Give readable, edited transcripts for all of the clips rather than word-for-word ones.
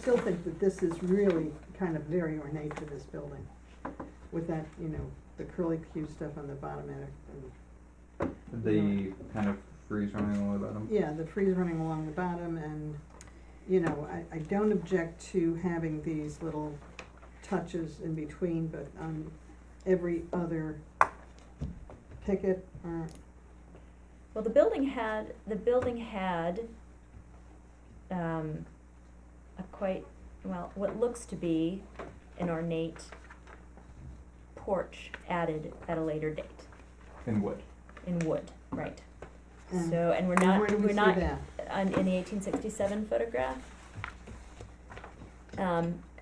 still think that this is really kind of very ornate for this building, with that, you know, the curly Q stuff on the bottom and, The kind of freeze running along the bottom. yeah, the trees running along the bottom, and, you know, I don't object to having these little touches in between, but on every other picket, or, Well, the building had, a quite, well, what looks to be an ornate porch added at a later date, In wood. in wood, right. and, So, and we're and not, where do we we're see not, that? in the 1867 photograph.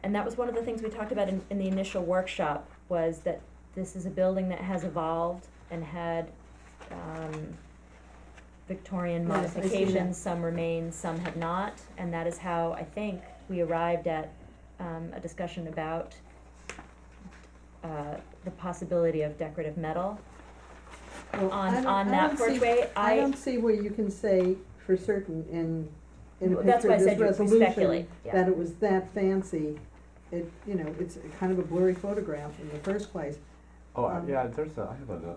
And that was one of the things we talked about in the initial workshop, was that this is a building that has evolved and had, Victorian Yes, I see that. modifications, some remain, some have not, and that is how I think we arrived at, a discussion about, the possibility of decorative metal Well, I don't- on I that don't see- porchway. I don't see where you can say for certain in a Well, that's picture why I of this said we resolution, speculate, yeah. that it was that fancy. It, you know, it's kind of a blurry photograph in the first place, Oh, yeah, there's I have another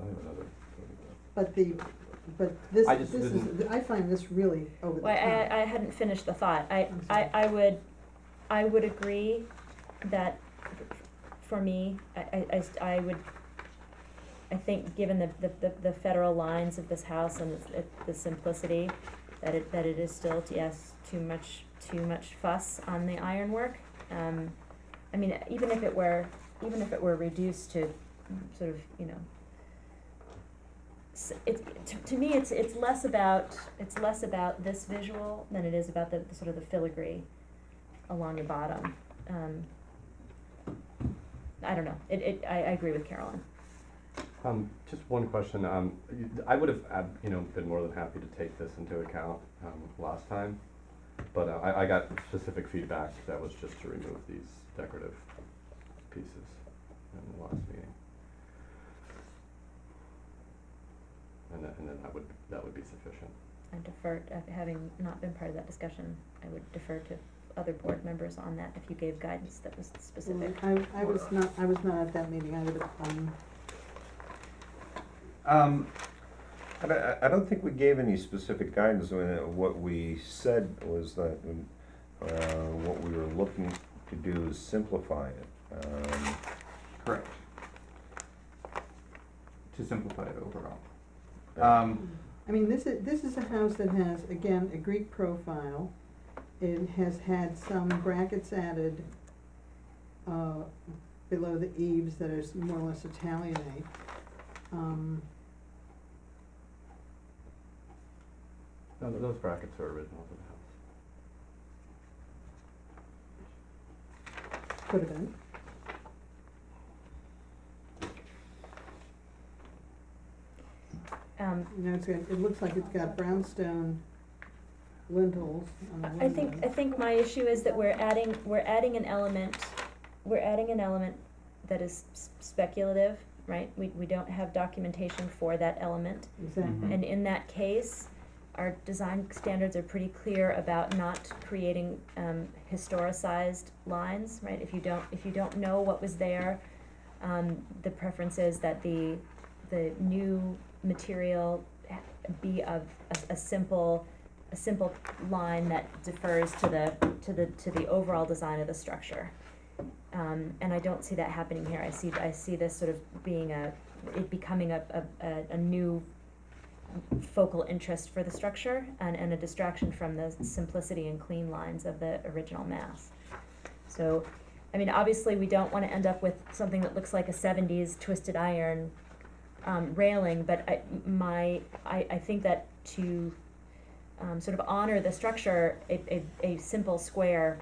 photograph. but this, I this just is, didn't- I find this really over the Well, top. I hadn't finished the thought. I'm sorry. I would agree that for me, I think given the federal lines of this house and the simplicity, that it is still, yes, too much fuss on the ironwork. I mean, even if it were reduced to sort of, you know, to me, it's less about this visual than it is about the sort of the filigree along the bottom. I don't know. I agree with Carolyn. Just one question. I would have, been more than happy to take this into account last time, but I got specific feedback that was just to remove these decorative pieces in the last meeting, and then that would be sufficient. I defer, having not been part of that discussion, I would defer to other board members on that if you gave guidance that was specific. I was not at that meeting, I would have, I don't think we gave any specific guidance. What we said was that what we were looking to do is simplify it. Correct. To simplify it overall. I mean, this is a house that has, again, a Greek profile. It has had some brackets added, below the eaves that are more or less Italianate. No, those brackets are original to the house. Could have been. You know, it looks like it's got brownstone lintels on the I think my issue is that we're adding an element that is speculative, right? We don't have documentation for that element. Exactly. Mhm. And in that case, our design standards are pretty clear about not creating historicized lines, right? If you don't know what was there, the preference is that the new material be of a simple line that defers to the overall design of the structure. And I don't see that happening here. I see this sort of being becoming a new focal interest for the structure and a distraction from the simplicity and clean lines of the original mass. So, I mean, obviously we don't want to end up with something that looks like a 70s twisted iron railing, but I think that to sort of honor the structure, a simple square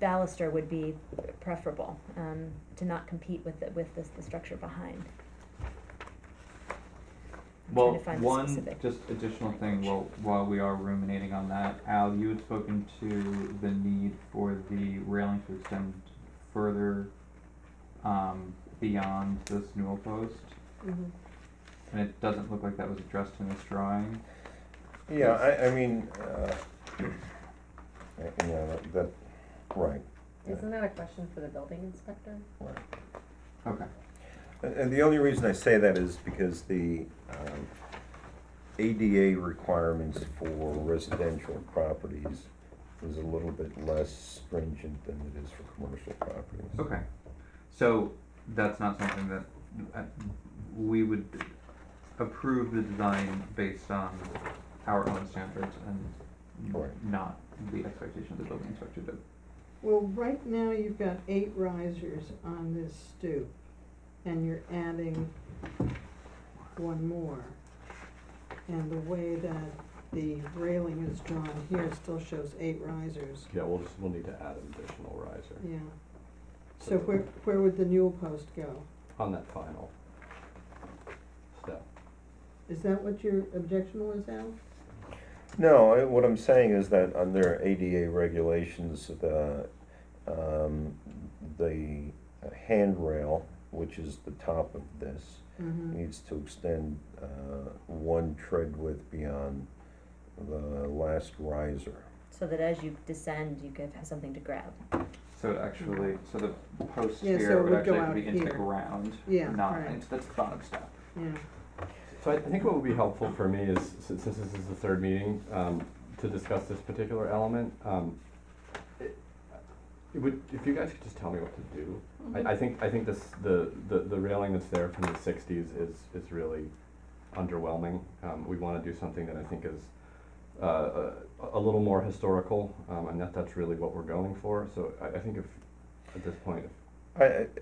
baluster would be preferable, to not compete with the structure behind. I'm Well, trying to find the one specific just additional thing while we are ruminating on that, Al, you had spoken to the need for the railing to extend further beyond this newel post, Mhm. and it doesn't look like that was addressed in this drawing. Yeah, I mean, yeah, that, right. Isn't that a question for the building inspector? Okay. And the only reason I say that is because the ADA requirements for residential properties is a little bit less stringent than it is for commercial properties. Okay, so that's not something that we would approve the design based on our own standards and Correct. not the expectation of the building inspector to. Well, right now you've got 8 risers on this stoop, and you're adding one more. And the way that the railing is drawn here, it still shows 8 risers, Yeah, we'll need to add an additional riser yeah. So where would the newel post go? on that final step. Is that what your objection was, Al? No, what I'm saying is that under ADA regulations, the handrail, which is the top of this, Mm-hmm. needs to extend one tread width beyond the last riser. So that as you descend, you could have something to grab. So actually, so the post Yeah, so here it would would actually go have to be out into the here. ground, Yeah, not right. into the bottom step. Yeah, So I think what would be helpful for me is, since this is the third meeting, to discuss this particular element, it would, if you guys could just tell me what to do. I think this, the railing that's there from the sixties is really underwhelming. We wanna do something that I think is, a little more historical, and that's really what we're going for, so I think if, at this point,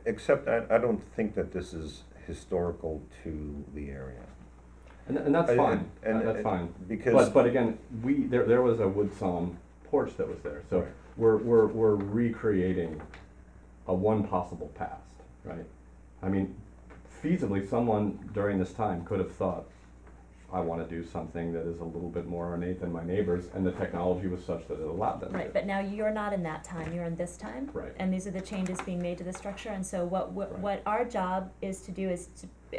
Except I don't think that this is historical to the area. and that's fine, and- that's fine. Because. But again, there was a wood sawn porch that was there, so Right. we're recreating a one possible past, right? I mean, feasibly, someone during this time could have thought, I wanna do something that is a little bit more ornate than my neighbors, and the technology was such that it allowed them to. Right, but now you're not in that time, you're in this time. Right. And these are the changes being made to the structure, and so what our job is to do is to,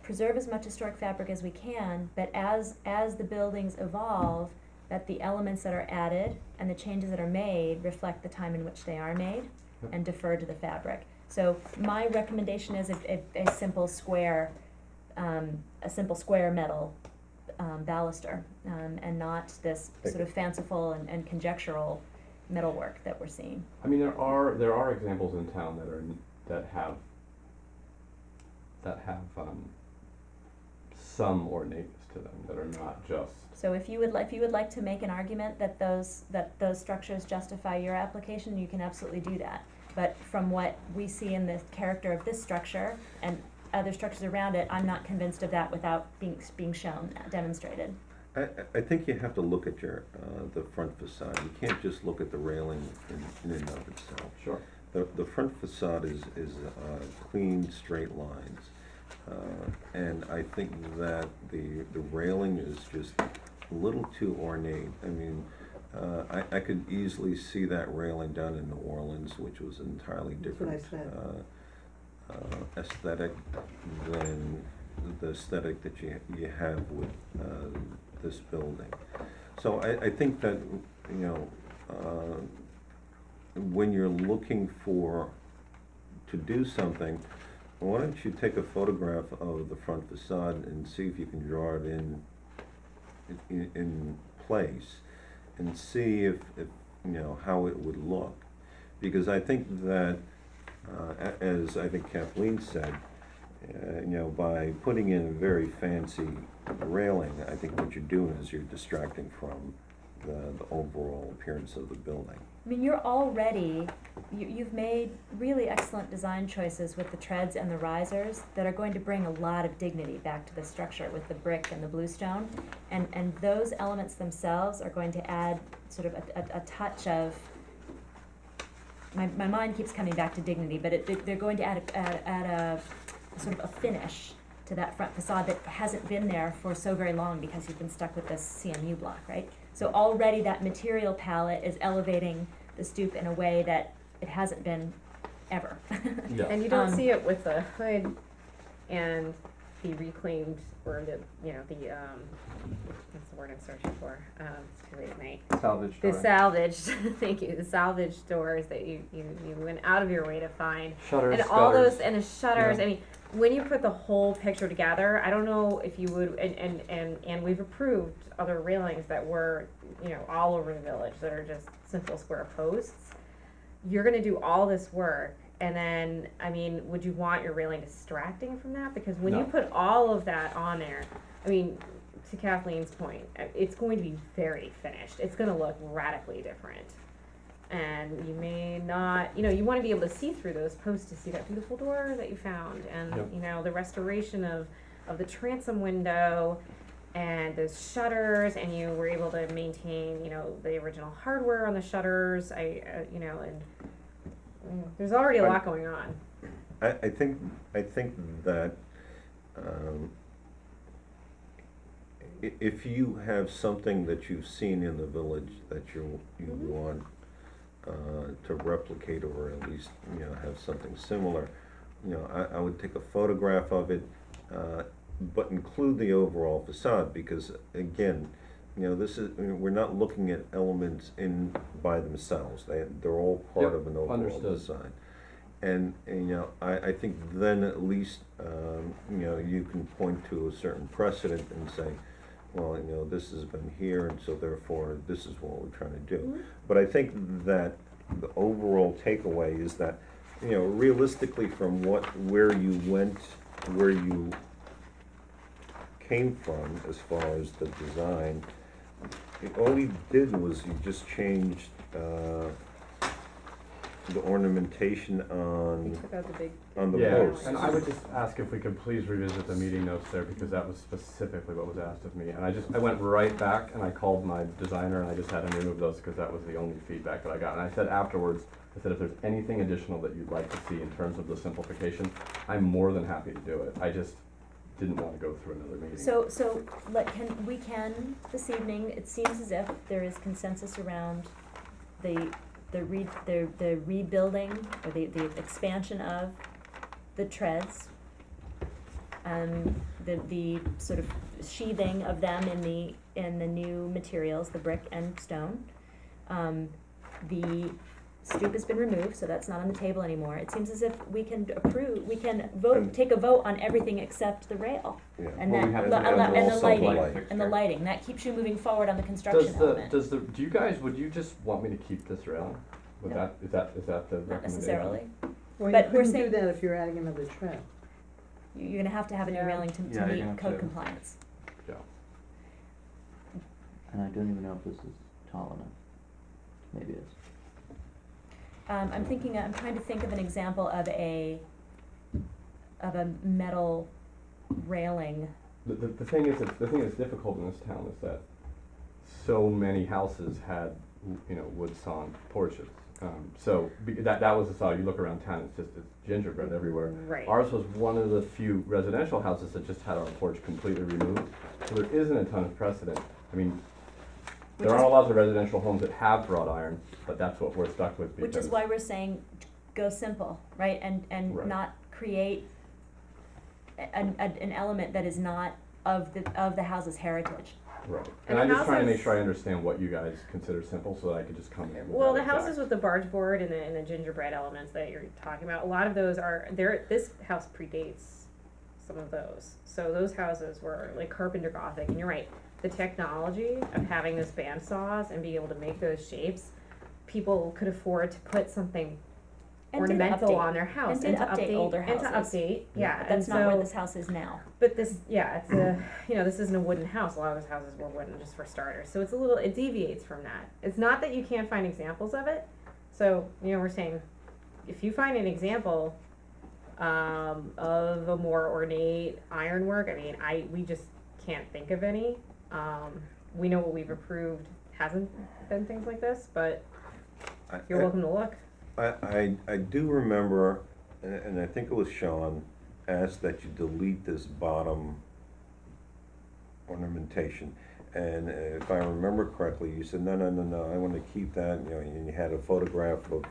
preserve as much historic fabric as we can, but as the buildings evolve, that the elements that are added and the changes that are made reflect the time in which they are made Yep. and defer to the fabric. So my recommendation is a simple square, metal, baluster, and not this sort of fanciful and conjectural metalwork that we're seeing. I mean, there are examples in town that have some ornateness to them, that are not just. So if you would like to make an argument that those structures justify your application, you can absolutely do that. But from what we see in the character of this structure and other structures around it, I'm not convinced of that without being shown, demonstrated. I think you have to look at your, the front facade. You can't just look at the railing in and of itself. Sure. The front facade is clean, straight lines. And I think that the railing is just a little too ornate. I mean, I could easily see that railing done in New Orleans, which was entirely That's what I different said. aesthetic than the aesthetic that you have with this building. So I think that, you know, when you're looking to do something, why don't you take a photograph of the front facade and see if you can draw it in place and see if you know how it would look. Because I think that, as I think Kathleen said, you know, by putting in a very fancy railing, I think what you're doing is you're distracting from the overall appearance of the building. I mean, you've made really excellent design choices with the treads and the risers that are going to bring a lot of dignity back to the structure with the brick and the bluestone. And those elements themselves are going to add sort of a touch of, my mind keeps coming back to dignity, but they're going to add a sort of a finish to that front facade that hasn't been there for so very long because you've been stuck with this CMU block, right? So already that material palette is elevating the stoop in a way that it hasn't been ever. Yeah. And you don't Um, see it with the hood and the reclaimed, or the, you know, the, what's the word I'm searching for? It's too late at night. Salvage The door. salvaged, thank you, the salvaged doors that you went out of your way to find. Shutters, And all gutters. those, and the shutters, Yeah. I mean, when you put the whole picture together, I don't know if you would, and we've approved other railings that were, you know, all over the village, that are just simple square posts. You're gonna do all this work, and then, I mean, would you want your railing distracting from that? Because when you No. put all of that on there, I mean, to Kathleen's point, it's going to be very finished, it's gonna look radically different. And you may not, you know, you wanna be able to see through those posts to see that beautiful door that you found, and, Yep. you know, the restoration of the transom window, and those shutters, and you were able to maintain, you know, the original hardware on the shutters, you know, and there's already a lot going on. I think that, if you have something that you've seen in the village that you Mhm. want, to replicate, or at least, you know, have something similar, you know, I would take a photograph of it, but include the overall facade, because again, you know, this is, we're not looking at elements in by themselves, they're all part Yep, of an overall understood. design. And you know, I think then at least, you know, you can point to a certain precedent and say, well, you know, this has been here, and so therefore, this is what we're trying to do. Mhm. But I think that the overall takeaway is that, you know, realistically from where you went, where you came from as far as the design, all you did was you just changed, the ornamentation We on took out the big. the Yeah, posts. and I would just ask if we could please revisit the meeting notes there, because that was specifically what was asked of me. And I went right back and I called my designer and I just had him remove those, because that was the only feedback that I got. And I said afterwards, I said, if there's anything additional that you'd like to see in terms of the simplification, I'm more than happy to do it. I just didn't want to go through another meeting. So we can, this evening, it seems as if there is consensus around the rebuilding, or the expansion of the treads, the sort of sheathing of them in the new materials, the brick and stone. The stoop has been removed, so that's not on the table anymore. It seems as if we can And- take a vote on everything except the rail. Yeah. And Well, that, we have and to the, have and the also lighting, light and the lighting, that keeps you moving forward on the construction element. Do you guys, would you just want me to keep this railing? Would No. is that the recommendation? Not necessarily. Well, you But we're couldn't do saying- that if you're adding another tread. You're gonna have to have a new Yeah. railing to Yeah, you're meet gonna have code to. compliance. Yeah. And I don't even know if this is tall enough. Maybe it is. I'm trying to think of an example of a metal railing. The thing is, the thing that's difficult in this town is that so many houses had, you know, wood sawn porches. That was the style. You look around town, it's gingerbread everywhere. Right. Ours was one of the few residential houses that just had our porch completely removed. So there isn't a ton of precedent. I mean, there aren't a lot of residential homes that have wrought iron, but that's what we're stuck with because. Which is why we're saying, go simple, right, and Right. not create an element that is not of the house's heritage. Right, And and I'm the just trying to make houses- sure I understand what you guys consider simple, so that I could just come in with Well, that the exact- houses with the barge board and the gingerbread elements that you're talking about, a lot of those are there. This house predates some of those, so those houses were like Carpenter Gothic. And you're right, the technology of having those band saws and being able to make those shapes, people could afford to put something And did ornamental update. on their house And did to update older and to houses. update, yeah. But that's and not so, where this house is now. But this, yeah, it's a, you know, this isn't a wooden house. A lot of those houses were wooden just for starters. So it deviates from that. It's not that you can't find examples of it. So, you know, we're saying, if you find an example, of a more ornate ironwork, I mean, we just can't think of any. We know what we've approved hasn't been things like this, but you're welcome to look. I do remember, and I think it was Sean, asked that you delete this bottom ornamentation. And if I remember correctly, you said, no, I want to keep that, you know, and you had a photograph of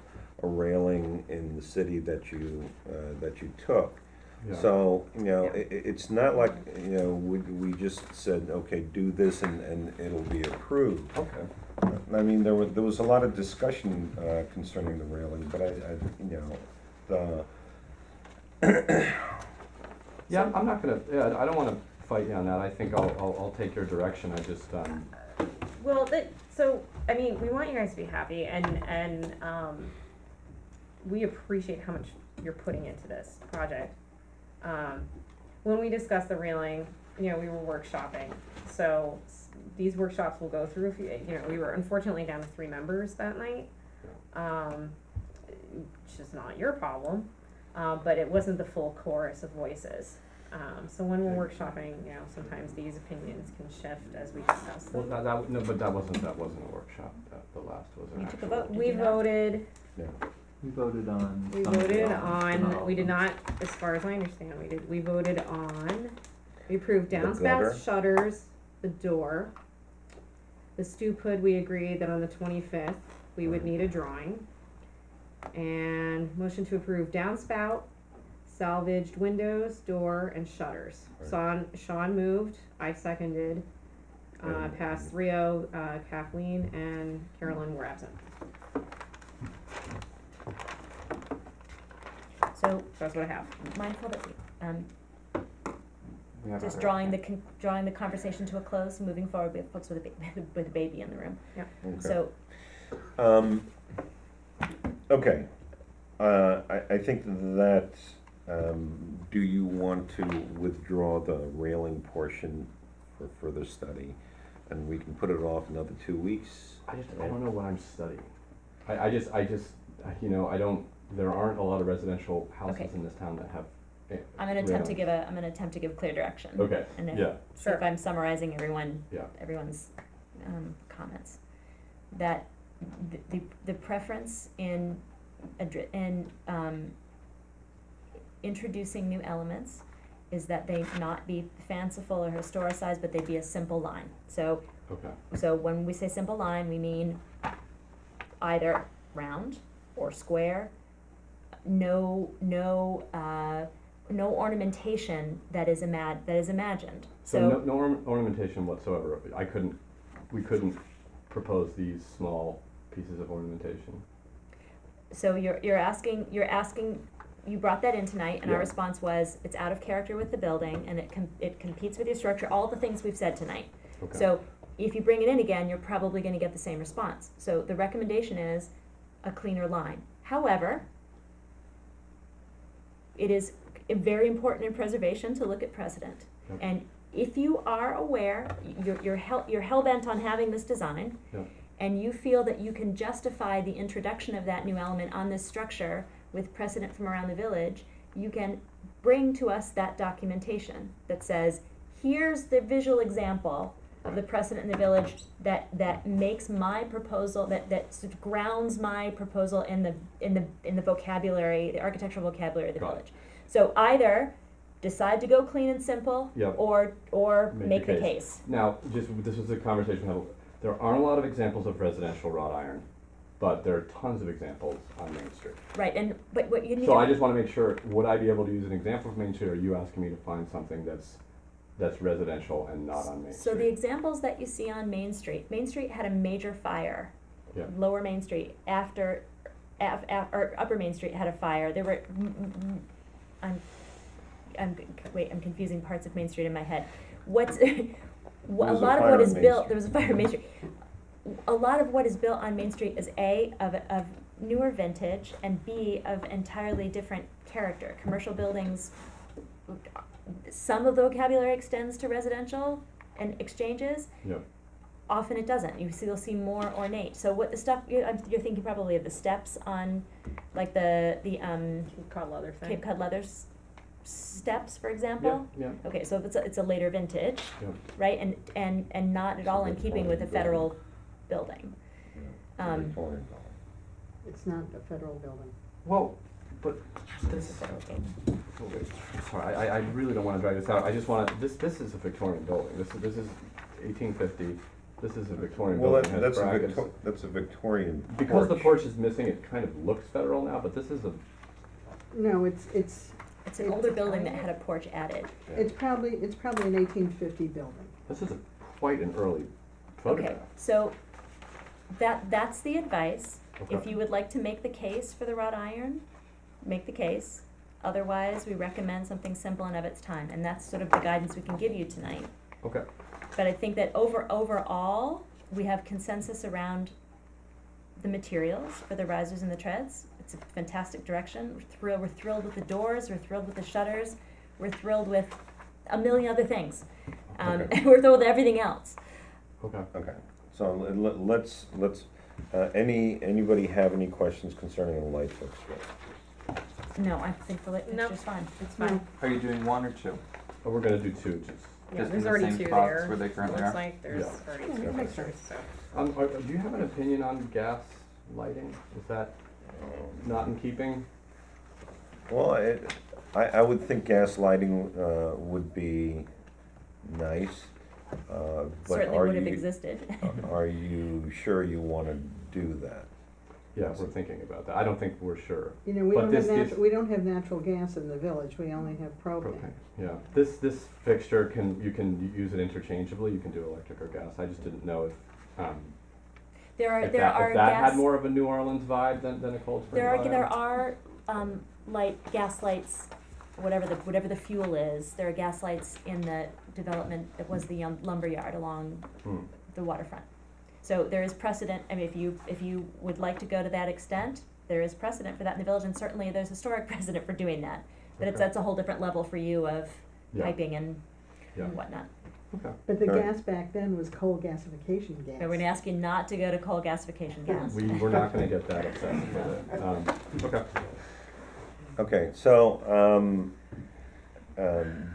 a railing in the city that you took. Yeah. So, you know, Yeah. it's not like, you know, we just said, okay, do this and it'll be approved. Okay. I mean, there was a lot of discussion concerning the railing, but you know, Yeah, I'm not gonna, yeah, I don't wanna fight you on that, I think I'll take your direction, I just, Well, so, I mean, we want you guys to be happy and, we appreciate how much you're putting into this project. When we discussed the railing, you know, we were workshopping, so these workshops will go through, you know, we were unfortunately down to 3 members that night. Which is not your problem, but it wasn't the full chorus of voices. So when we're workshopping, you know, sometimes these opinions can shift as we discuss well, them. no, but that wasn't a workshop, the last was an You took a actual. vote. We Did you not? voted, Yeah, We voted on. we some of voted them, but not all on, we of did them. not, as far as I understand, we voted on, we approved The gutter? downspouts, shutters, the door. The stoop hood, we agreed that on the 25th, we would need a drawing. And motion to approve downspout, salvaged windows, door, and shutters. Right. Sean moved, I seconded, And- passed 3-0, Kathleen and Carolyn were absent. So That's what I have. mindful that, We have just other drawing options. drawing the conversation to a close, moving forward with folks with with a baby in the room. okay. So, Okay, I think that, do you want to withdraw the railing portion for further study? And we can put it off another 2 weeks? I don't know what I'm studying. I just, you know, there aren't a lot of residential houses Okay. in this town that have. I'm gonna attempt to give clear direction. Okay, And if, yeah, so if I'm summarizing yeah, everyone's comments, that the preference in introducing new elements is that they not be fanciful or historicized, but they be a simple line. So okay, when we say simple line, we mean either round or square, no ornamentation that is imagined. so no ornamentation whatsoever, we couldn't propose these small pieces of ornamentation. So you're asking, you brought that in tonight, and our Yeah. response was, it's out of character with the building, and it competes with your structure, all the things we've said tonight. Okay. So if you bring it in again, you're probably gonna get the same response. So the recommendation is a cleaner line. However, it is very important in preservation to look at precedent. Yep. And if you are aware, you're hell-bent on having this design, Yep. and you feel that you can justify the introduction of that new element on this structure with precedent from around the village, you can bring to us that documentation that says, here's the visual example of the precedent in the village that makes my proposal, that sort of grounds my proposal in the vocabulary, the architectural vocabulary of the Got it. village. So either decide to go clean and simple, Yep. or make the case. Now, this was a conversation we had. There aren't a lot of examples of residential wrought iron, but there are tons of examples on Main Street. Right, but what you need So to. I just wanna make sure, would I be able to use an example of Main Street, or are you asking me to find something that's residential and not on Main Street? So the examples that you see on Main Street had a major fire. Yeah. Lower Main Street, or Upper Main Street had a fire. There were, I'm confusing parts of Main Street in my head. What's, a was a lot of fire what on is Main built, Street. there was a fire on Main Street. A lot of what is built on Main Street is of newer vintage, and B, of entirely different character. Commercial buildings, some of the vocabulary extends to residential and exchanges. Yep. Often it doesn't. You'll see more ornate. So what the stuff, you're thinking probably of the steps on, like the Cape Cod leather thing. Cape Cod leather steps, for Yeah, example. yeah, Okay, so if it's a later vintage, yeah. right, and not at all in keeping with a federal building. Victorian building. It's not a federal building. Well, but It's a federal building. okay, sorry, I really don't wanna drag this out, I just wanna, this is a Victorian building, this is 1850, this is a Victorian Well, building, it has that's brackets. that's a Victorian porch. Because the porch is missing, it kind of looks federal now, but this is a, No, it's It's an older building that had a porch added. It's probably an 1850 building. This is quite an early Okay, photograph. so that's the advice. If Okay. you would like to make the case for the wrought iron, make the case. Otherwise, we recommend something simple and of its time, and that's sort of the guidance we can give you tonight. Okay, But I think that overall, we have consensus around the materials for the risers and the treads. It's a fantastic direction. We're thrilled with the doors, we're thrilled with the shutters, we're thrilled with a million other things. Okay. We're thrilled with everything else. okay. Okay, so let's, anybody have any questions concerning the light fixture? No, I think the light Nope. fixture's fine. It's fine. Are you doing one or two? Oh, we're gonna do two, just, Yeah, Just in there's the already same two spots there. where they currently Looks are? like there's Yeah. already Yeah, two that makes pictures, sense. so. do you have an opinion on gas lighting? Is that not in keeping? Well, I would think gas lighting, would be nice, but Certainly are would have you, existed. are you sure you wanna do that? Yeah, we're thinking about that. I don't think we're sure. You know, we But don't have this- we don't have natural gas in the village, we only have propane. Propane, yeah. This fixture you can use it interchangeably, you can do electric or gas. I just didn't know if, There are if there that, are if that gas had more of a New Orleans vibe than a Cold Spring vibe. there are gas lights, whatever the fuel is. There are gas lights in the development that was the lumber yard along Hmm. the waterfront. So there is precedent. I mean, if you would like to go to that extent, there is precedent for that in the village, and certainly there's historic precedent for doing that. But Okay. that's a whole different level for you of Yeah, piping and yeah. whatnot. Okay. But the Alright. gas back then was coal gasification gas. But we're gonna ask you not to go to coal gasification gas. We're not gonna get that obsessed with it. Okay. Okay, so,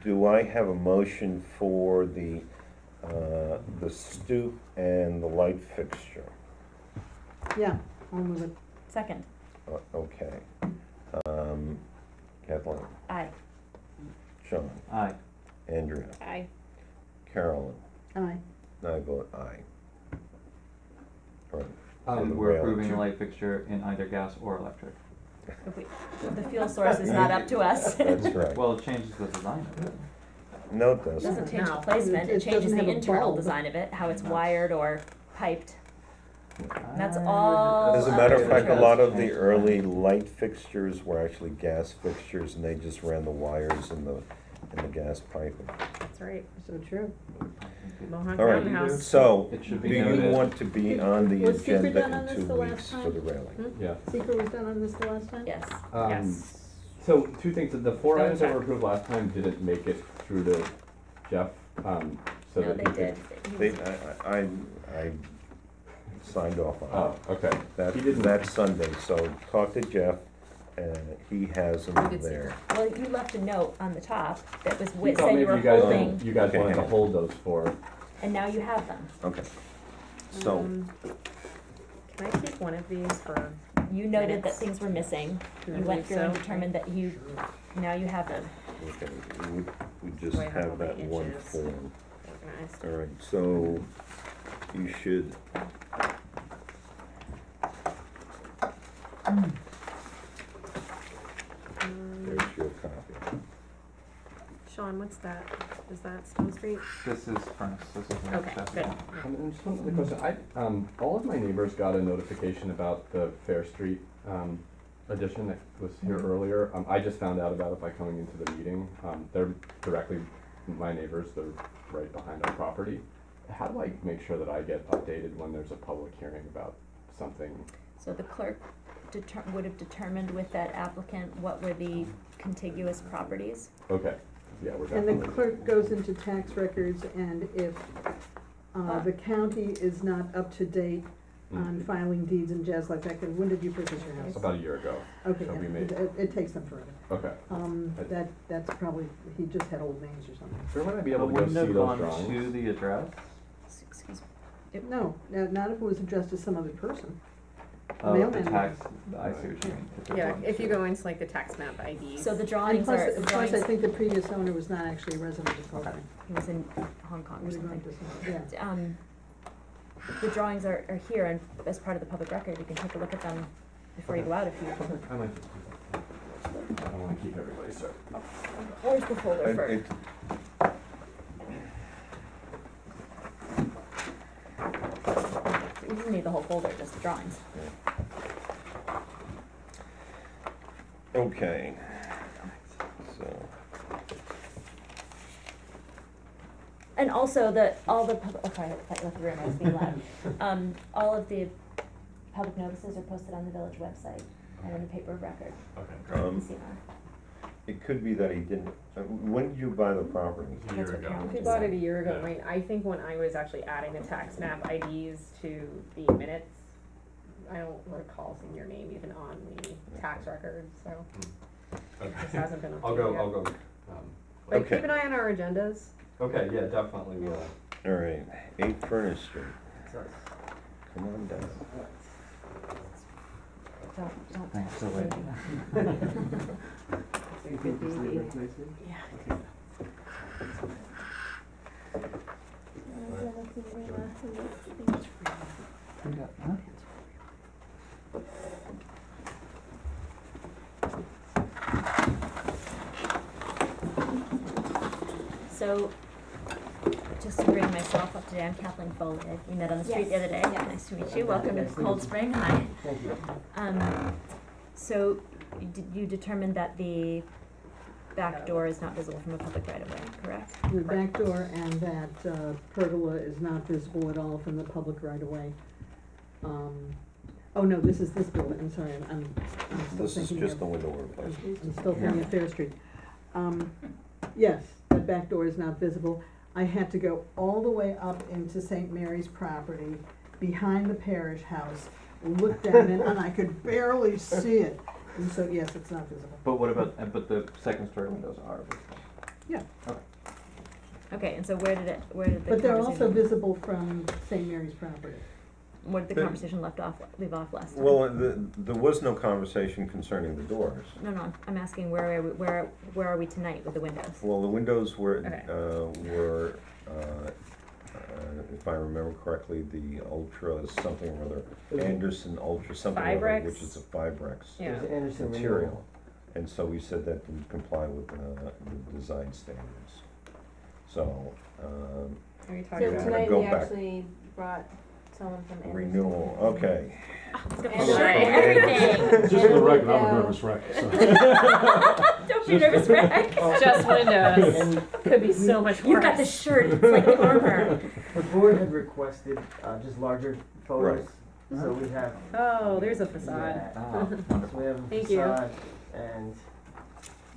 do I have a motion for the stoop and the light fixture? Yeah, I'll move it. Second, Okay. Kathleen, aye. Sean, Aye. Andrea, Aye. Carolyn, Aye. I vote aye. All right. And the we're rail. approving the light fixture in either gas or electric. If we- The fuel source is not up to us. That's right. Well, it changes the design of it. No, it It doesn't. doesn't change the No. placement, It it changes doesn't the have a internal bulb. design of it, how it's No. wired or piped. That's Ah, all As a up matter to of the fact, a trust. lot of the early light fixtures were actually gas fixtures, and they just ran the wires in the gas piping. That's right. So true. Mohawk All right. Mountain House. So, It should do be you noted. want to be on the Was Secret agenda done on in this 2 the last weeks for time? the railing? Yeah. Secret was done on this the last time? Yes, Yes. So two things, the four Double items that check. were approved last time didn't make it through to Jeff, so no, that they he could. did. He They, was- I signed off on Oh, okay. that. He didn't- That Sunday, so talk to Jeff, and he has them did see there. Well, you left a note on the top that was He thought saying maybe you were you guys, holding, you guys Okay, wanted to hang on. hold those for, and now you have them. Okay. So, Can I keep one of these for? You noted that Minutes. things were missing, you I went believe through and so. determined that now you have them. okay, we just Do I have all have the that one inches? form. Organized. All right, so you should. There's your copy. Sean, what's that? Is that Stone Street? This is Furnace, this is. Okay, good. and just one other question, all of my neighbors got a notification about the Fair Street, addition that was here earlier. I just found out about it by coming into the meeting. They're directly my neighbors, they're right behind our property. How do I make sure that I get updated when there's a public hearing about something? So the clerk would have determined with that applicant what were the contiguous properties. Okay, yeah, we're And definitely. the clerk goes into tax records, and if the county is not up to date on Mhm. filing deeds and jazz like that, 'cause when did you purchase your house? About a year ago. Okay, so we yeah, made- it takes them forever. Okay. That's probably, he just had old names or something. Where would I be But able to go wouldn't see have those gone drawings? to the address Excuse me. No, not if it was addressed to some other person. of the Mailman. tax, I see what you mean. If it Yeah, belongs if you to- go into like the tax map IDs. So the And drawings plus, are, the plus, drawings, I think the previous owner was not actually a resident of Cold Spring. he was in Hong Kong or Was he something. going to some- Yeah. The drawings are here and as part of the public record, you can take a look at them before you go out if you. Okay, I might. wanna keep everybody served. Where's the folder And for? it- We didn't need the whole folder, just drawings. Okay, so, And also all the public, okay, I left the room, I was being loud. All of the public notices are posted on the village website and in the paper of record. Okay, um, You see that? it could be that he didn't, when did you buy the property? a That's year what ago. Carol We just bought said. it a year ago, Yeah. right? I think when I was actually adding the tax map IDs to the minutes, I don't recall seeing your name even on the tax record, so Okay. this hasn't been updated I'll go, yet. I'll go, But Okay. keep an eye on our agendas. okay, yeah, definitely will. All right, 8 Furnace Street, come on down. Don't Thanks touch for the waiting. Yeah. Huh? So, just to bring myself up to date, I'm Kathleen Foley. We met on the street the other day. Yes. Nice to meet you. Welcome to Cold Spring. Hi. Thank you. So you determined that the back door is not visible from a public right of way, correct? The back door and that pergola is not visible at all from the public right of way. Oh no, this is this building, I'm sorry, I'm still This is thinking just of, the window replacement. I'm still thinking of Fair Street. Yes, that back door is not visible. I had to go all the way up into St. Mary's property, behind the parish house, look down and I could barely see it. And so, yes, it's not visible. But what about, but the second story windows are visible? Yeah, Okay, and so where did the but they're also conversation, visible from St. Mary's property. where did the The- conversation leave off last time? Well, there was no conversation concerning the doors. No, I'm asking where are we tonight with the windows? Well, the windows were, Okay. if I remember correctly, the Ultra something or other, Anderson Ultra something or other, Fibrex? which is a Fibrex Yeah. It was Anderson material. Renewal. And so we said that would comply with the design standards. So, Are you So talking about? tonight go we back. actually brought someone from Anderson. renewal, okay. It's got And- the shirt and everything. Just for the record, I'm a Window. nervous wreck, so. Don't be nervous, Rick. Just windows. And Could be so much worse. You've got the shirt, it's like the armor. the board had requested, just larger photos, so we have. Oh, there's a facade. Yeah. Ah, So wonderful. we have a Thank you. facade and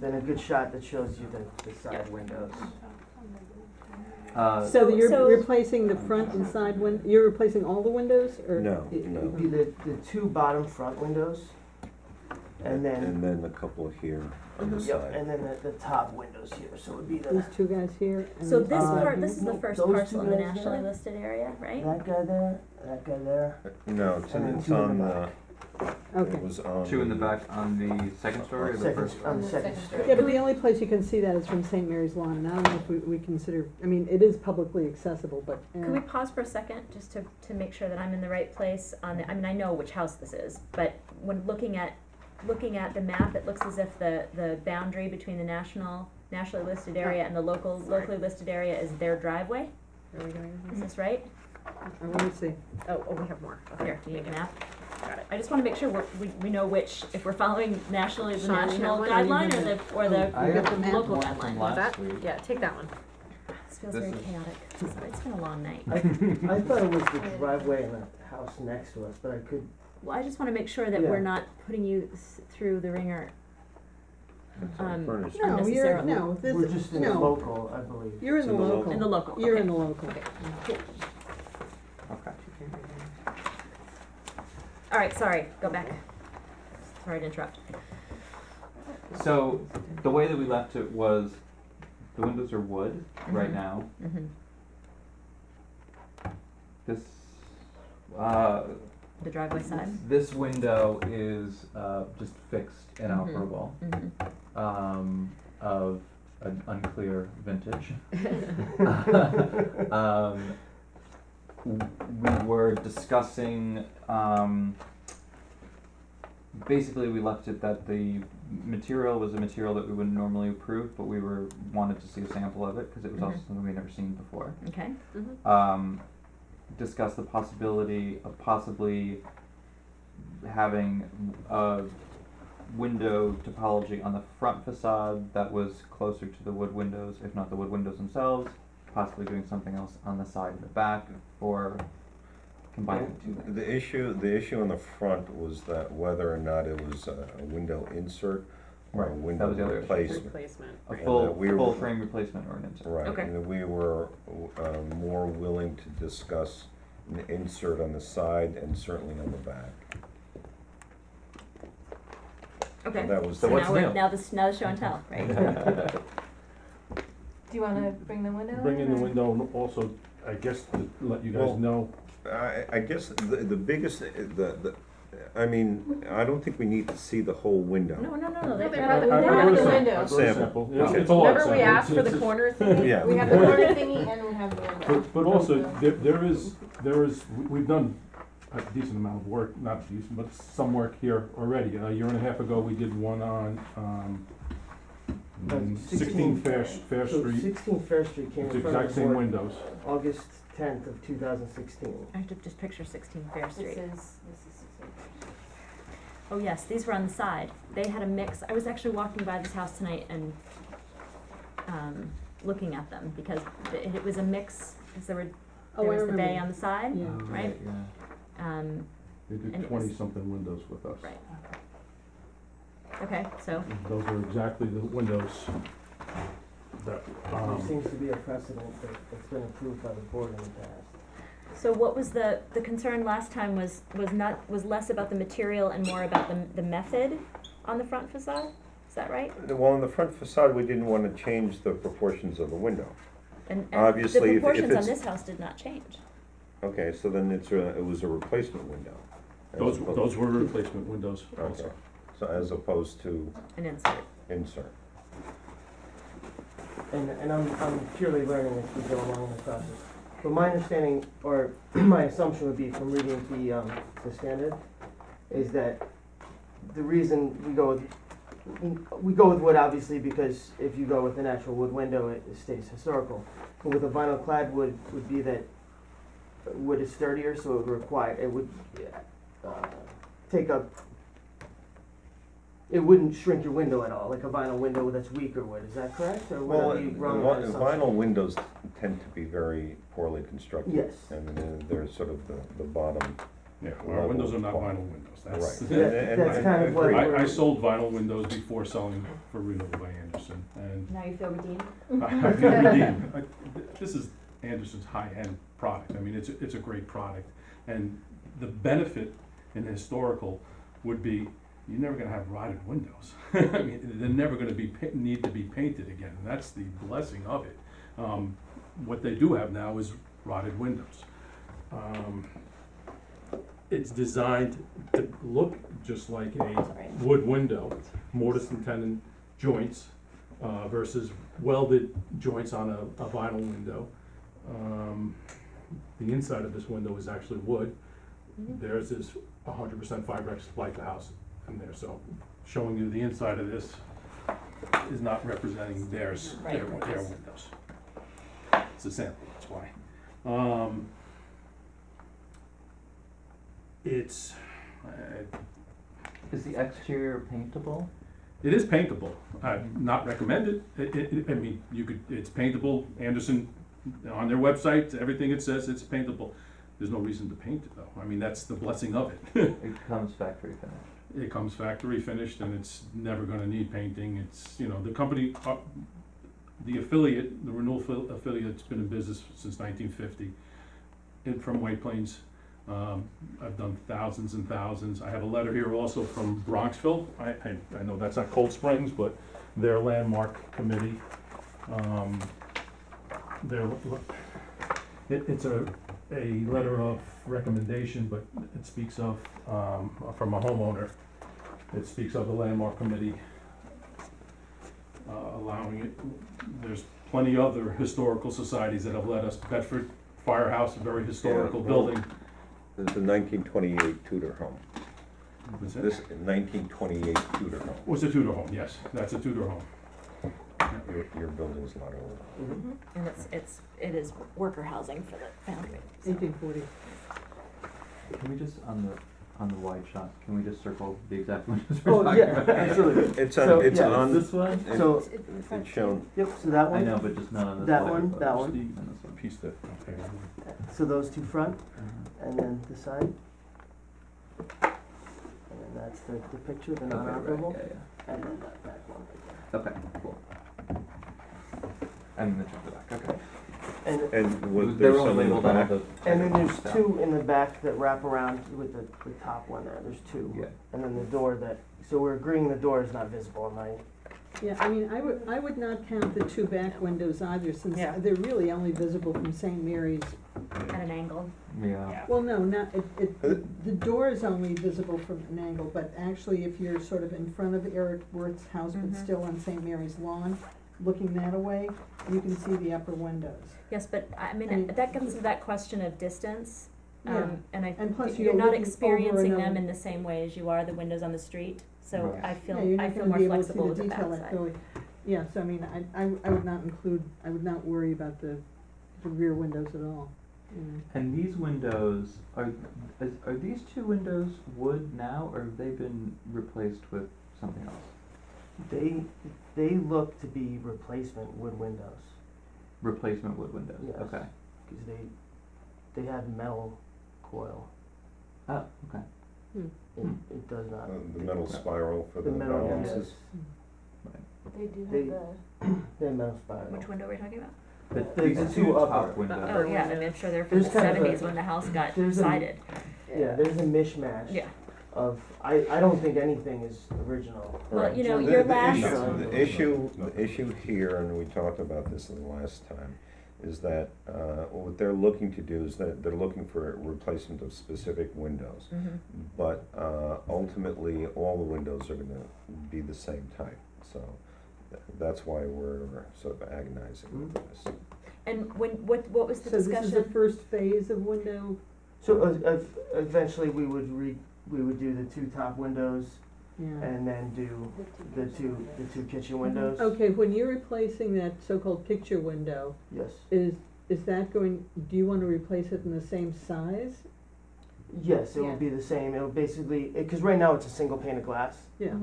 then a good shot that shows you the side windows. So So- you're replacing the front and side you're replacing all the windows, or? No, It no. would be the two bottom front windows, and then, And then a couple here on the yep, side. and then the top windows here, so it would be These the, two guys here? and So these this two guys part, here? this is the first Those two parcel in the guys nationally there? listed area, right? that guy there, that guy there, No, it's, and then it's two in on the the, back. it Okay. was on. Two in the back on the second story or the Second, first? on the second story. Yeah, but the only place you can see that is from St. Mary's Lawn, and I don't know if we consider, I mean, it is publicly accessible, but, Could we pause for a second, just to make sure that I'm in the right place on the, I mean, I know which house this is, but when looking at the map, it looks as if the boundary between the nationally listed area and the locally listed area is their driveway, Are we doing is this? this right? let me see. Oh, we have more. Okay. Here, do you need a map? Got it. I just wanna make sure we know which, if we're following nationally, the Sean, you have national one? guideline or the I You got have the map? local one guideline. from What's last that? week. Yeah, take that one. This feels This very is- chaotic. Sorry, it's been a long night. I thought it was the driveway and the house next to us, but I could, Well, I just wanna make sure that Yeah. we're not putting you through the ringer, It's on Furnace Street. No, you're, Unnecessarily. no, this, we're just in the no, local, I believe. you're in It's the in the local. in the local, You're okay. in the local. Okay. Alright, sorry, go back. Sorry to interrupt. So, the way that we left it was, the windows are wood right Mhm. now. Mm-hmm. This, The driveway side? this window is, just fixed and Mhm. inoperable, Mm-hmm. of an unclear vintage. We were discussing, basically we left it that the material was a material that we wouldn't normally approve, but we wanted to see a sample of it, cause it was also Mhm. something we'd never seen before. Okay, Discuss the possibility of possibly having a window topology on the front facade that was closer to the wood windows, if not the wood windows themselves, possibly doing something else on the side and the back for combining the two things. The issue in the front was that whether or not it was a window insert or a Right, that window was the other issue. replacement. Replacement, A right. full, that we were- full frame replacement or an insert. Right, Okay. and that we were more willing to discuss an insert on the side and certainly on the back. okay. That was So the- what's now we're, new? now the show and tell, right? Do you wanna bring the window in? Bring in the or- window and also, I guess, to let you guys Well, know, I guess the biggest, I mean, I don't think we need to see the whole window. No, No, they they got brought it. the- I they brought have a the sample. window. I brought a Sample. sample. Okay. It's a lot Remember we sample. asked for the It's- corner thingy? Yeah. We have the corner thingy and we have the window. But also, there is, we've done a decent amount of work, not decent, but some work here already. A year and a half ago, we did one on, 16 Fair So Street. 16 Fair Street came It's in front exact of the same board windows. August 10th of 2016. I have to just picture 16 Fair Street. This is 16. Oh yes, these were on the side. They had a mix. I was actually walking by this house tonight and looking at them because it was a mix, because there Oh, I was the bay remember. on the side. Yeah. Right. Yeah. They And did it was- 20-something windows with us. Right. Okay, so, Those are exactly the windows that, There seems to be a precedent that's been approved by the board in the past. so what was the concern last time was less about the material and more about the method on the front facade? Is that right? Well, on the front facade, we didn't want to change the proportions of the window. And Obviously, the if proportions on it's- this house did not change. Okay, so then it was a replacement window. as opposed- those were replacement windows also. Okay, so as opposed to An insert. insert. And I'm purely learning as we go along in the process. But my understanding, or my assumption would be from reading the standard, is that the reason we go with wood obviously because if you go with an actual wood window, it stays historical. But with a vinyl clad wood would be that wood is sturdier, so it would take up, it wouldn't shrink your window at all, like a vinyl window that's weaker wood, is that correct? Or would Well, I be wrong in that assumption? vinyl windows tend to be very poorly constructed. Yes. And they're sort of the bottom. Yeah, Level our windows are not of vinyl windows, that's. Right. So that's kind of what agree. we're- I sold vinyl windows before selling for Renewal by Anderson, and Now you feel redeemed? I feel redeemed. This is Anderson's high-end product, I mean, it's a great product, and the benefit in historical would be, you're never gonna have rotted windows. I mean, they're never gonna need to be painted again, and that's the blessing of it. What they do have now is rotted windows. It's designed to look just like a Sorry. wood window, mortise and tenon joints, versus welded joints on a vinyl window. The inside of this window is actually wood. Theirs is 100% Fibrex like the house in there, so showing you the inside of this is not representing theirs, Right. their windows. It's a sample, that's why. It's, Is the exterior paintable? it is paintable, not recommended, I mean, it's paintable, Anderson, on their website, everything it says, it's paintable. There's no reason to paint it though, I mean, that's the blessing of it. It comes factory finished. It comes factory finished and it's never gonna need painting, it's, the company, the affiliate, the Renewal affiliate's been in business since 1950, from White Plains. I've done thousands and thousands. I have a letter here also from Bronxville. I know that's not Cold Springs, but their landmark committee. It's a letter of recommendation, but it speaks of, from a homeowner. It speaks of the landmark committee allowing it. There's plenty other historical societies that have let us. Bedford Firehouse, a very historical Yeah, well, building. It's a 1928 Tudor home. What's that? This 1928 Tudor home. Was a Tudor home, yes, that's a Tudor home. Your building's a lot older. Mm-hmm. And it is worker housing for the family. so. 1840. Can we just, on the wide shot, can we just circle the exact windows we're Oh, talking yeah, about? absolutely. It's So, on, it's yeah, on, This one? So, it's shown, yep, so that I one, know, but just not on this that wide one, photo. that one. And this one. Piece that, okay. so those two front, Uh-huh. and then the side. And then that's the picture, the Okay, right, non-operable, yeah, and then that back one right yeah. Okay, cool. And then the check the back, okay. there. and was They there were only some in the labeled on all back? the. And then there's stuff. two in the back that wrap around with the top one there, there's two. Yeah. And then the door that, so we're agreeing the door is not visible, am I? Yeah, I mean, I would not count the two back windows either, since Yeah. they're really only visible from St. Mary's. At an angle. Yeah. Well, no, not, the door is only visible from an angle, but actually if you're sort of in front of Eric Worth's house, but Mhm. still on St. Mary's lawn, looking that away, you can see the upper windows. Yes, but I mean, And- that comes to that question of distance. Yeah. And And plus you're you're not looking over experiencing them another- in the same way as you are the windows on the street. So Right. I feel, Yeah, you're I not feel gonna more be able to see flexible the with the detail that backside. clearly. Yeah, so I mean, I would not include, I would not worry about the rear windows at all, you know. And these windows, are these two windows wood now, or have they been replaced with something else? They look to be replacement wood windows, Replacement wood windows, Yes. okay. cause they have metal coil. Oh, okay. It does not. The metal spiral for The the metal, balances. They do They- have the, They have metal spiral. Which window are we talking about? But The- these the two two top upper. windows. Oh, yeah, I mean, I'm sure they're from the There's kind of a- seventies when the house got there's a- sided. Yeah, there's a mishmash Yeah. of, I don't think anything is original. Well, you know, The- your the last. The issue here, and we talked about this the last time, is that, what they're looking to do is that they're looking for a replacement of specific windows. Mhm. But, ultimately, all the windows are gonna be the same type, so that's why we're sort of agonizing with this. And what was the So this is the discussion? first phase of window, So, eventually we would do the two top windows yeah. and then do the two kitchen windows. Okay, when you're replacing that so-called picture window, Yes. is that going, do you wanna replace it in the same size? Yes, it Yeah. will be the same. It'll basically, because right now it's a single pane of glass, Yeah,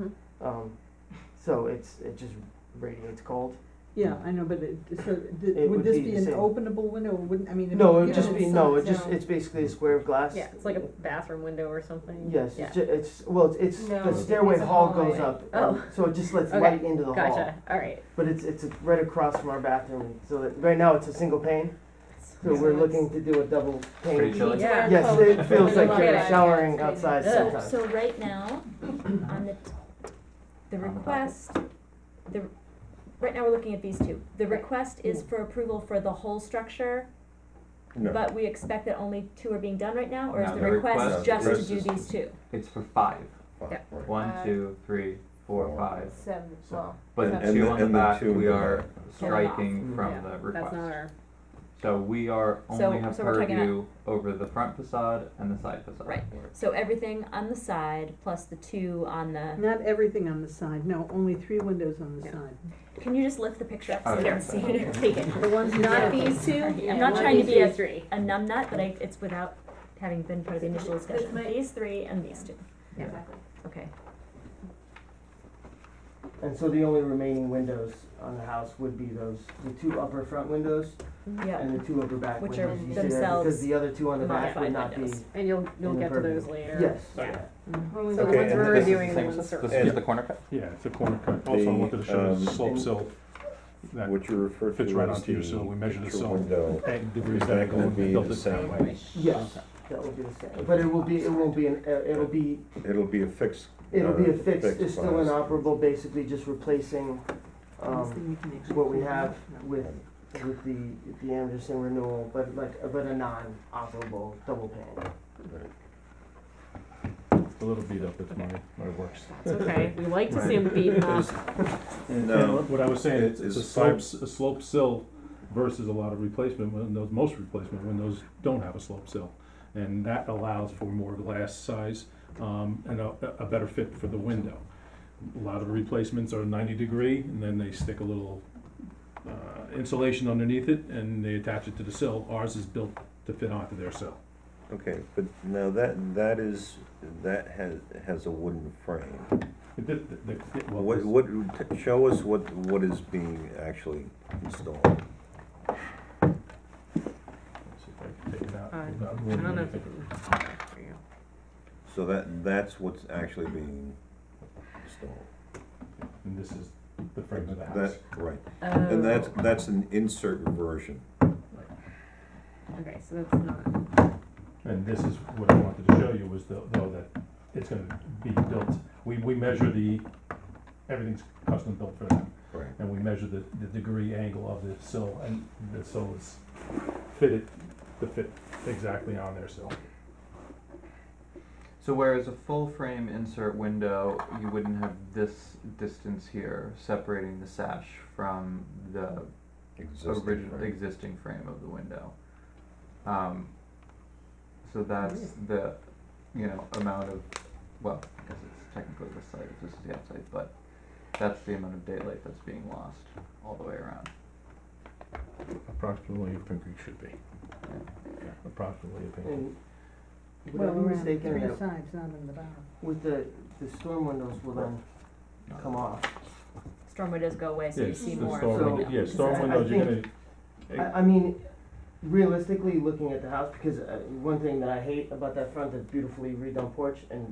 so it just radiates cold. yeah, I know, but It would would this be be the an same. openable window, or wouldn't, I mean, if No, it you would just know, be, it's no, not- it's basically a square of glass. Yeah, it's like a bathroom window or something. Yes, Yeah. it's No, the stairway it's a hall hallway. goes up, Oh. so it just lets Okay, light into the hall. Gotcha, alright. But it's right across from our bathroom, so that, right now it's a single pane, so Yeah. we're looking to do a double pane. Pretty chilly. Yeah. Yes, it feels like Yeah. you're showering Yeah. outside Ugh. sometimes. So right now, on the request, right now we're looking at these two. The request is for approval for the whole structure, No, but we expect that only two are being done right now, or is No, the the request request just to is- do these two? It's for 5. fine, Yeah. right. 1, 2, 3, 4, 5. 7, well, But And- the and 2 the- on the and the back, two in we the are back. striking Yeah. from Yeah, the That's request. not our, So we are So- only have so we're talking about- purview over the front facade and the side facade. Right. So everything on the side plus the two on the, Not everything on the side, no, only 3 windows on the Yeah. side. can you just lift the picture up so we Okay. can see it? take it. The ones Not these two, I'm not trying to be a three. numbnut, but it's without having been part of the initial discussion. might- These three and these two, Yeah. exactly. okay. And so the only remaining windows on the house would be the two upper front windows Yeah, and the two upper back Which windows. are You see that? themselves Because the other two on the back would modified not be. windows. And you'll in the get to purview. those later. Yes, Yeah. yeah. When we So the Okay, ones and we're this is reviewing the are same- in the circle. This is the corner cut? Yeah, it's a corner cut. Also, I wanted to show the slope sill. That What you refer to fits right as onto your the sill. We measured the picture sill. window, degrees is that angle gonna and be built the it same that way. way? Yes, that will be the same. But it will be it'll be It'll be a fixed, fixed, it's still glass. inoperable, basically just replacing, what we have with the Anderson renewal, but a non-operable double pane. A little beat up, it's my works. It's okay, we like to see them beaten up. No, What I was saying, it's a it's slope sill versus a lot of replacement windows, most replacement windows don't have a slope sill. And that allows for more glass size and a better fit for the window. A lot of replacements are 90-degree, and then they stick a little insulation underneath it, and they attach it to the sill. Ours is built to fit onto their sill. Okay, but now that has a wooden frame. Well, Show us what is being actually installed. let's see if I can take it out without I ruining don't know if anything. it can for you. So that's what's actually being installed. And this is the frame of the house. That, right, and Oh, that's an insert version. okay, so that's not, And this is what I wanted to show you was though that it's gonna be built, we measure everything's custom built for them. Right. And we measure the degree angle of the sill, and the sill is fitted to fit exactly on their sill. So whereas a full frame insert window, you wouldn't have this distance here separating the sash from the Existing frame. existing frame of the window. So that's the, amount of, well, I guess it's technically this side if this is the outside, but that's the amount of daylight that's being lost all the way around. Approximately you think it should be. Yeah, approximately a painting. And would Well, I be around mistaken three that sides, not in the bottom. with the storm windows will then come off? Storm windows go away, so you Yes, see the more. storm So- window, yeah, storm I windows, you're think- gonna, I mean, realistically, looking at the house, because one thing that I hate about that front, that beautifully redone porch, and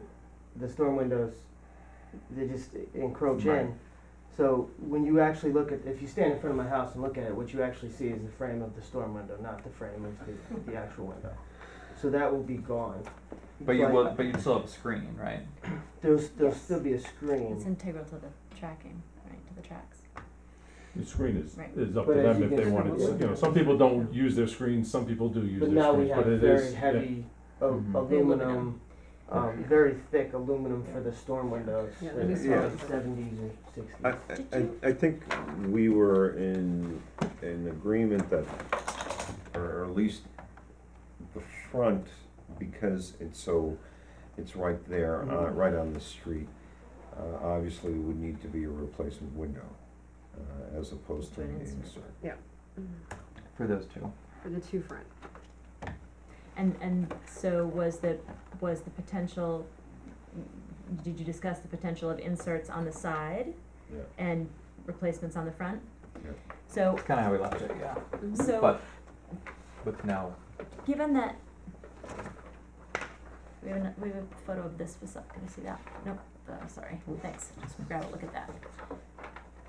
the storm windows, they just encroach Right. in. So when you actually look at, if you stand in front of my house and look at it, what you actually see is the frame of the storm window, not the frame of the actual window. So that will be gone. But you'd still have a screen, right? There'll Yes. still be a screen. It's integral to the tracking, right, to the tracks. the screen is Right. up But to as them you if they can want see- it. Some people don't use their screens, some people do use But their now we screens, have but it very is, heavy Mhm. aluminum, very thick aluminum for the storm windows. Yeah, that this are one. 70s or 60s. I think we were in agreement that, or at least the front, because it's right there, Mhm. right on the street, obviously would need to be a replacement window, as opposed to To an an insert. insert. For those two. for the two front. And so was the potential, did you discuss the potential of inserts on the side Yeah. and replacements on the front? Yeah. So, That's kinda how we left it, yeah. so, But with now, given that, we have a photo of this facade, can I see that? Nope, sorry, thanks, just grab a look at that.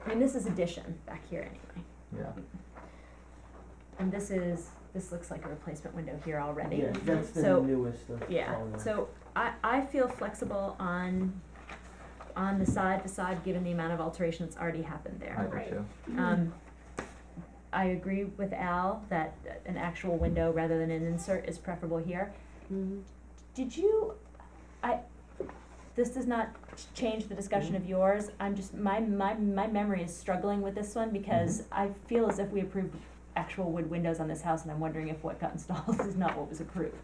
I mean, this is addition back here anyway, yeah. and this looks like a replacement window here already. Yeah, that's the So- newest of Yeah, all of them. so I feel flexible on the side facade, given the amount of alteration that's already happened I there. do Right. too. I agree with Al that an actual window rather than an insert is preferable here. Did you, this does not change the discussion of yours, I'm just, my memory is struggling with this one because I feel as if we approved actual wood windows on this house and I'm wondering if what got installed is not what was approved.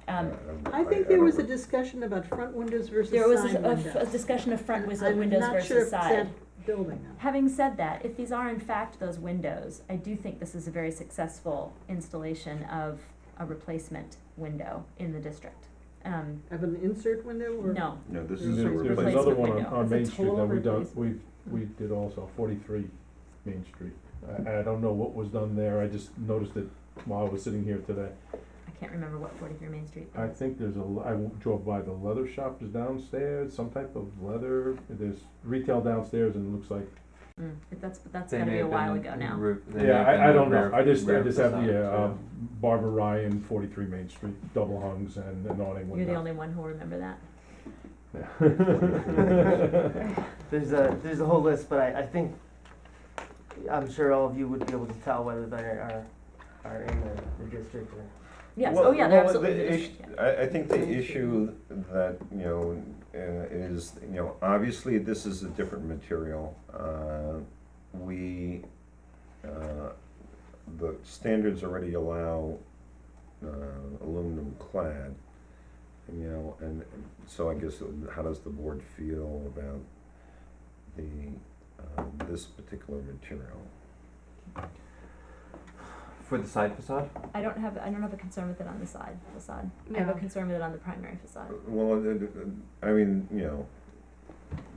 I think there was a discussion about front windows versus There was side a windows. discussion of front I'm windows not sure versus if it's side. that building now. Having said that, if these are in fact those windows, I do think this is a very successful installation of a replacement window in the district. Of an insert window or? No, No, this There's is a there's replacement. another Replacement one window. on It's a Main Street that total we replacement. we did also, 43 Main Street. I don't know what was done there, I just noticed it while I was sitting here today. I can't remember what 43 Main Street I is. think there's I drove by the leather shop is downstairs, some type of leather, there's retail downstairs and it looks like, That's They gotta may be a have while been ago now. they may yeah, have been I don't rear- know, I just rear have, facade, too. Barbara Ryan, 43 Main Street, double hungs and an awning window. You're the only one who'll remember that. There's a whole list, but I think, I'm sure all of you would be able to tell whether they are in the district or. Yes, Well, oh yeah, they're well, absolutely. the the issue- district, yeah. I think the issue that, is, obviously this is a different material. The standards already allow aluminum clad. you know, and so I guess, how does the board feel about the, this particular material? For the side facade? I don't have a concern with it on the side facade. I have a No. concern with it on the primary facade. Well, I mean, you know,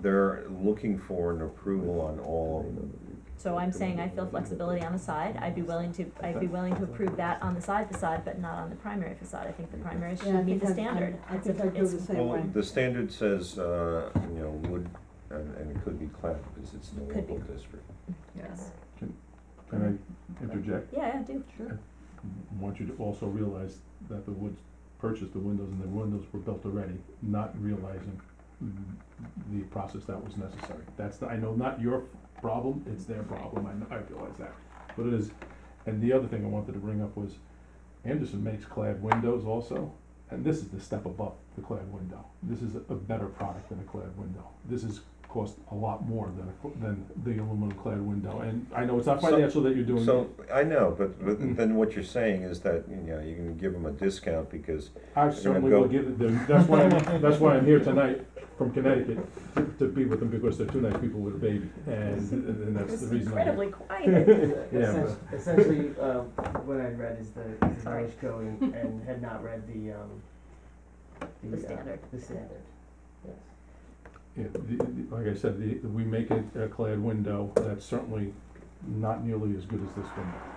they're looking for an approval on all of them. So I'm saying I feel flexibility on the side. I'd be willing to approve that on the side facade, but not on the primary facade. I think the primary Yeah, I should meet think the standard. I It's think a- I'd go it's- the same way. Well, the standard says, you know, wood, and it could be clad because it's in the Could be. local district. Yes. Can I interject? Yeah, I do, sure. I want you to also realize that the Woods purchased the windows and the windows were built already, not realizing the process that was necessary. That's, I know, not your problem, it's their problem, I realize that. But it is, and the other thing I wanted to bring up was Anderson makes clad windows also, and this is the step above the clad window. This is a better product than a clad window. This is cost a lot more than the aluminum clad window, and I know it's not So- financial that you're doing. So, I know, but Mm. then what you're saying is that, you know, you can give them a discount because, I certainly will give it them, that's why I'm here tonight from Connecticut, to be with them, because they're two nice people with a baby, and that's the reason. Incredibly quiet. Yeah, but- Essentially, what I read is the Sorry. village code and had not read The standard. The standard, yes. Yeah, like I said, we make a clad window that's certainly not nearly as good as this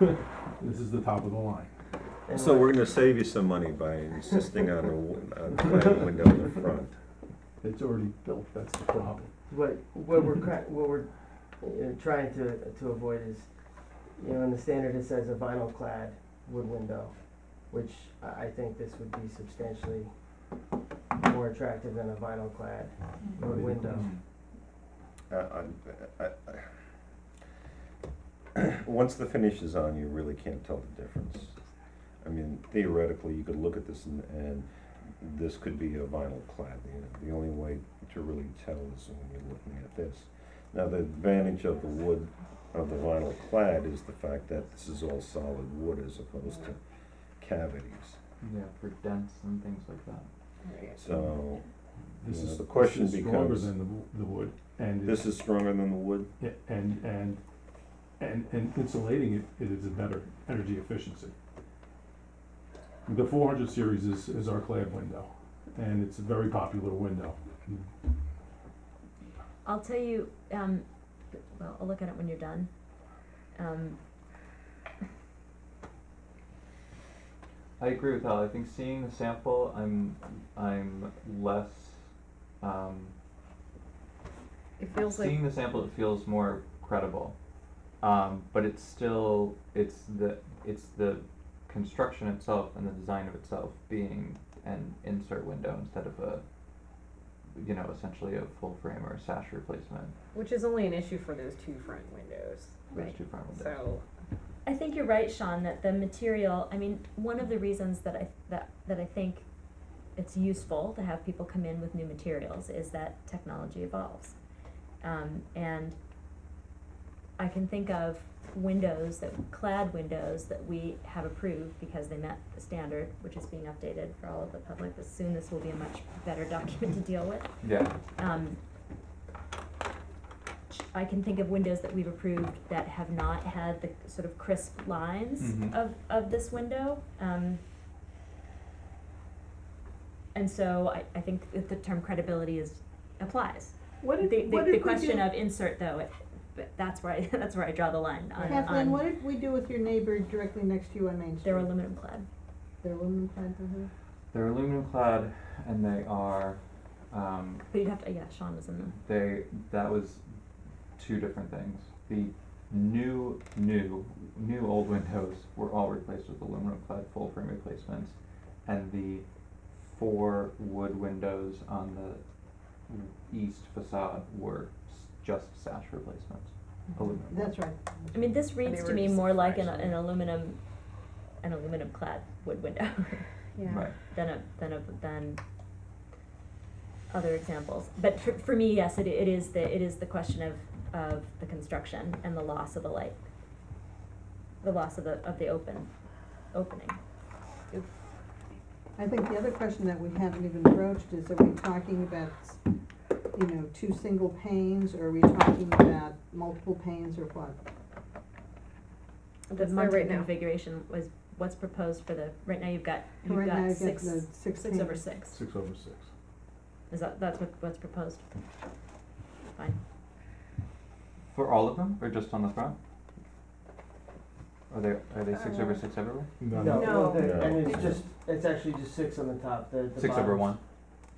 window. This is the top of the line. And so what- we're gonna save you some money by insisting on a clad window in the front. It's already built, that's the problem. What we're trying to avoid is, you know, in the standard it says a vinyl clad wood window, which I think this would be substantially more attractive than a vinyl clad wood window. Once the finish is on, you really can't tell the difference. I mean, theoretically, you could look at this and this could be a vinyl clad. You know, the only way to really tell is when you're looking at this. Now, the advantage of the wood, of the vinyl clad, is the fact that this is all solid wood as opposed to cavities. Yeah, for dents and things like that. So, This you know, is, the question this is stronger becomes, than the wood, and this is stronger than the wood? yeah, and insulating it is a better energy efficiency. The 400 series is our clad window, and it's a very popular window. I'll tell you, well, I'll look at it when you're done. I agree with Al. I think seeing the sample, I'm less, It feels like seeing the sample, it feels more credible. But it's still, it's the construction itself and the design of itself being an insert window instead of a, you know, essentially a full frame or a sash replacement. which is only an issue for those two front windows. Those Right. two front windows. So I think you're right, Sean, that the material, I mean, one of the reasons that I think it's useful to have people come in with new materials is that technology evolves. And I can think of clad windows that we have approved because they met the standard, which is being updated for all of the public. Soon this will be a much better document to deal with. Yeah. I can think of windows that we've approved that have not had the sort of crisp lines Mhm. of this window. And so I think that the term credibility applies. What did, The what did we question do? of insert though, but that's where I draw the line on, Kathleen, what did we do with your neighbor directly next to you on Main Street? they're aluminum clad. They're aluminum clad, They're aluminum clad and they are, But you'd have to, yeah, Sean was in the, that was two different things. The new old windows were all replaced with aluminum clad full frame replacements, and the 4 wood windows on the east facade were just sash replacements, aluminum. That's right. I mean, this reads they to were me just more like an fractionally. aluminum clad wood window yeah. Right. than other examples. But for me, yes, it is the question of the construction and the loss of the light, the loss of the opening. I think the other question that we haven't even broached is, are we talking about, you know, 2 single panes, or are we talking about multiple panes, or what? The That's there Muntin right now. configuration was what's proposed for the, right now you've got Right now, you've got six, the 6 six over panes. 6. 6 over 6. Is that's what's proposed? Fine. For all of them, or just on the front? Are they 6 over 6 everywhere? No, No. and it's actually just 6 on the top, the 6 over bottom. 1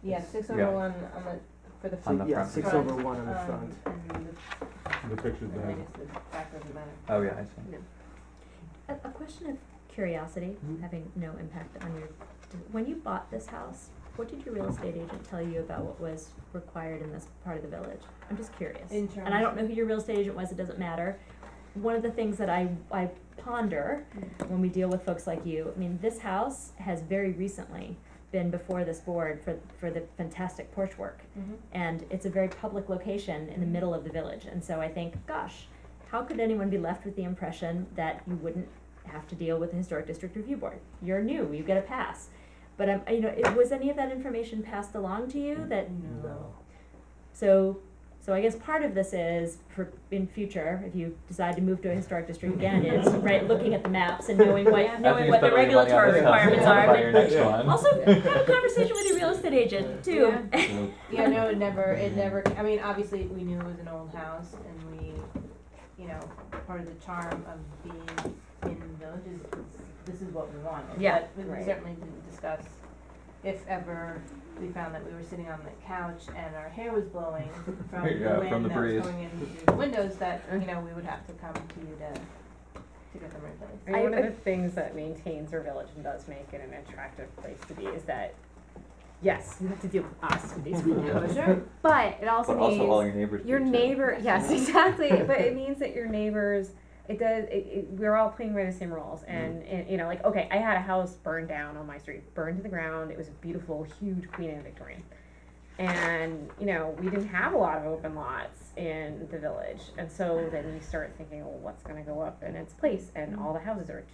Yeah, 6 Yeah. over 1 on the, for the on the Yeah, front. 6 front, over 1 on the front. And The picture's I there. guess the back doesn't matter. Oh, yeah, I see. A question of curiosity, having no impact on your, when you bought this house, what did your real estate agent tell you about what was required in this part of the village? I'm just curious. In terms And I don't know who your real estate agent was, it doesn't matter. One of the things that I ponder when we deal with folks like you, I mean, this house has very recently been before this board for the fantastic porch work. Mhm. And it's a very public location in the middle of the village, and so I think, gosh, how could anyone be left with the impression that you wouldn't have to deal with the Historic District Review Board? You're new, you get a pass. But you know, was any of that information passed along to you that, No. so I guess part of this is, for in future, if you decide to move to a historic district again, is, right, looking at the maps and knowing what the regulatory requirements are, but also have a conversation with your real estate agent too. Yeah, no, it never, I mean, obviously, we knew it was an old house, and we, you know, part of the charm of being in the village is this is what we wanted. Yeah, But we right. certainly didn't discuss if ever we found that we were sitting on the couch and our hair was blowing from the Yeah, from wind the that was breeze. going in through the windows, that, you know, we would have to come to you to get them replaced. I mean, one of the things that maintains our village and does make it an attractive place to be is that, yes, you have to deal with us with these windows. Sure. But it also But means also all your neighbors your do too. neighbor, yes, exactly. But it means that your neighbors, we're all playing by the same rules. And, you know, like, okay, I had a house burned down on my street, burned to the ground. It was a beautiful, huge Queen Anne Victorian. And, you know, we didn't have a lot of open lots in the village. And so then you start thinking, well, what's going to go up in its place? And all the houses are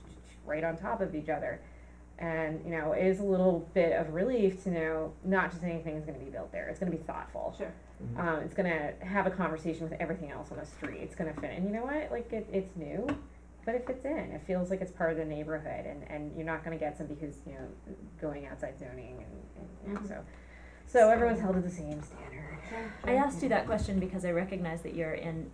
right on top of each other. And, you know, it is a little bit of relief to know not just anything is going to be built there. It's going to be thoughtful. Sure. It's going to have a conversation with everything else on the street. It's going to fit. And you know what? Like, it's new, but it fits in. It feels like it's part of the neighborhood. And you're not going to get somebody who's, you know, going outside zoning. And you know, so everyone's held to the same standard. I asked you that question because I recognize that you're in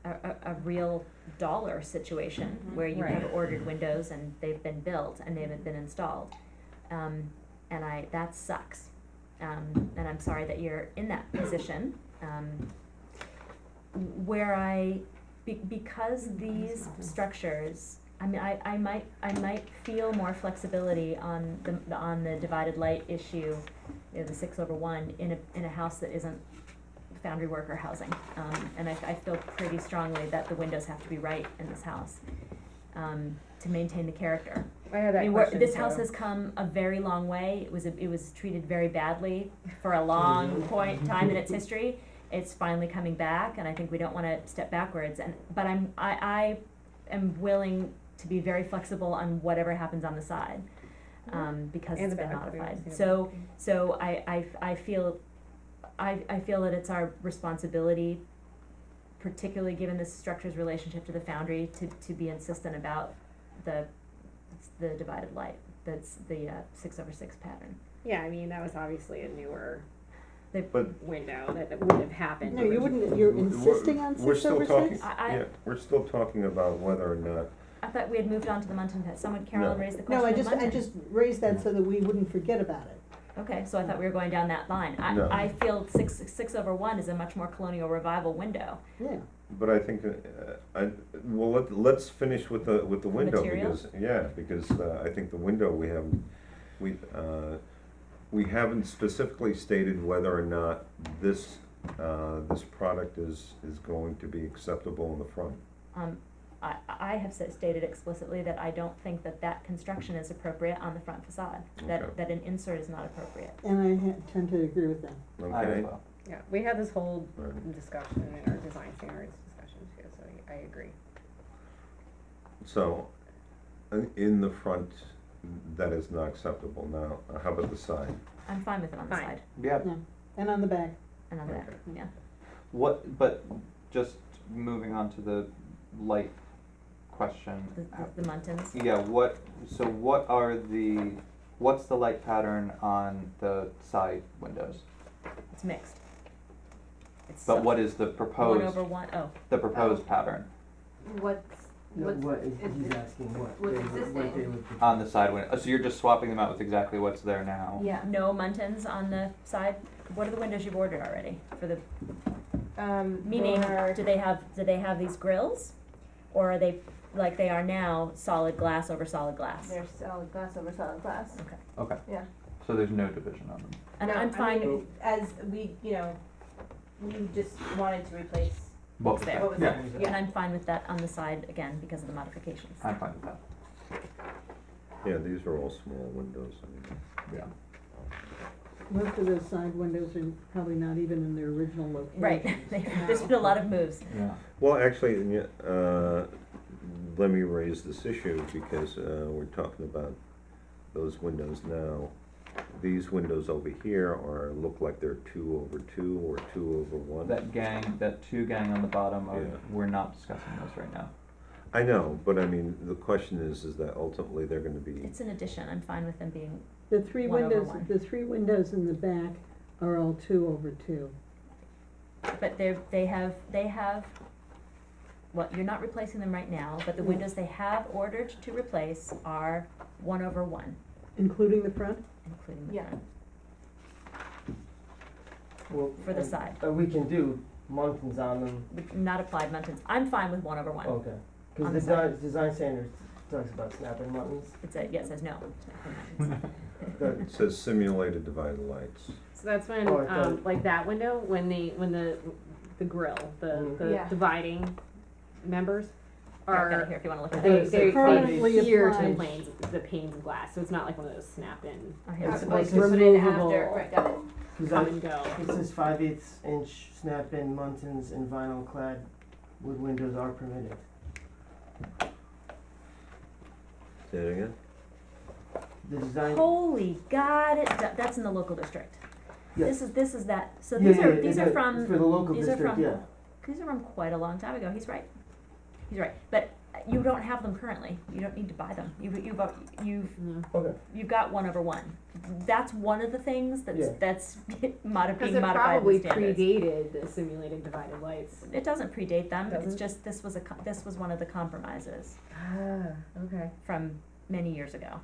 a real dollar situation where you have Right. ordered windows and they've been built and they haven't been installed. And that sucks. And I'm sorry that you're in that position. Where because these structures, I mean, I might feel more flexibility on the divided light issue, you know, the 6 over 1 in a house that isn't foundry worker housing. And I feel pretty strongly that the windows have to be right in this house, to maintain the character. I had that I mean, question this too. house has come a very long way. It was treated very badly for a long time in its history. It's finally coming back, and I think we don't want to step backwards. But I am willing to be very flexible on whatever happens on the side, because And it's the been back, we modified. haven't seen So I feel that it's our responsibility, particularly given this structure's relationship to the foundry, to be insistent about the divided light. That's the 6 over 6 pattern. Yeah, I mean, that was obviously a newer But window that wouldn't have happened. No, you wouldn't, you're insisting on we're 6 still over talking- 6? yeah, we're still talking about whether or not, I thought we had moved on to the Muntin pit. Carolyn No. raised the No, question of I Muntin. just raised that so that we wouldn't forget about it. Okay, so I thought we were going down that line. No. I feel 6 over 1 is a much more colonial revival window. Yeah. but I think, let's finish with the window, materials? because I think the window we haven't specifically stated whether or not this product is going to be acceptable in the front. I have stated explicitly that I don't think that construction is appropriate on the front facade, Okay. that an insert is not appropriate. And I tend to agree with that. I as Okay? well. Yeah, we had this whole Right. discussion in our design standards discussion too, so I agree. So, in the front, that is not acceptable. Now, how about the side? I'm fine with it on the Fine. side Yeah. Yeah, and on the back. and on the back, Okay. yeah. But just moving on to the light question. The muntins. Yeah, what's the light pattern on the side windows? It's mixed. It's But what is the proposed, 1/1, oh, the proposed pattern What's, No, what's, what is, is he's it- asking what what's they would, what existing? they would. on the side window? So you're just swapping them out with exactly what's there now? yeah, no muntins on the side? What are the windows you've ordered already for the, meaning, they're- do they have these grills? Or are they, like they are now, solid glass over solid glass? they're solid glass over solid glass. Okay, Yeah. so there's no division on them. And No, I'm I fine, mean, as we, we just wanted to replace What's there. what was Yeah. there, and yeah. I'm fine with that on the side, again, because of the modifications. I'm fine with that. Yeah, these are all small windows. I mean, Yeah. Most of those side windows are probably not even in their original location. Right, there's been a lot of moves. Yeah. Well, actually, let me raise this issue because we're talking about those windows now. These windows over here look like they're 2/2 or 2/1. That two gang on the bottom, Yeah. we're not discussing those right now. I know, but I mean, the question is that ultimately they're gonna be, It's an addition, I'm fine with them being, The three 1/1. the three windows in the back are all 2/2. but they have, well, you're not replacing them right now, but the Mm. windows they have ordered to replace are 1/1, Including the front? including the Yeah. front, Well, for the and- side. We can do muntins on them, Not applied muntins, I'm fine with 1/1. okay. On Cause the the side. design standards talks about snapping muntins. Yeah, it says no, muntins. Good. it says simulated divided lights. So that's when, Oh, I thought- like that window, when the grill, the Yeah. dividing members Here, I've got are, it here if you wanna look at they, it. It's they permanently adhere to applied. the panes of glass, so it's not like one of those snap-in, Oh, here, It's so like it's Put it after, removable. right, got it. Cause come I, and go. it says 5/8 inch snap-in muntins and vinyl clad wood windows are permitted. Say it again? The design. Holy God, that's in the local district. Yeah. This is that, so Yeah, these are, yeah, these yeah, are from, for the local these are district, from- yeah. these are from quite a long time ago, he's right. He's right, but you don't have them currently, you don't need to buy them, you've Okay. got 1/1. That's one of the things Yeah. that's Because being modified it in probably the standards. predated the simulated divided lights. It doesn't predate them, it's Doesn't? just, this was one of the compromises Ah, okay. from many years ago,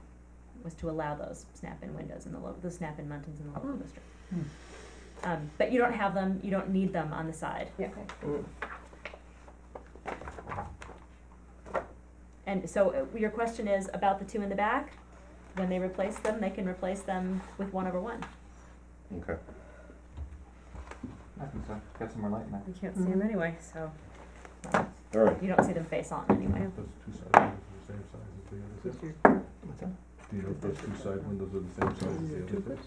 was to allow those snap-in windows in the snap-in muntins in the local district. But you don't have them, you don't need them on the side. Yeah. Mm. And so your question is about the two in the back? When they replace them, they can replace them with 1/1. Okay. I think so. Get some more light in there. You can't see them anyway, so. All right. You don't see them face on anyway. Those two side windows are the same size as the other What's two. your- What's that? Do you know if those two side windows are the same size as the other two?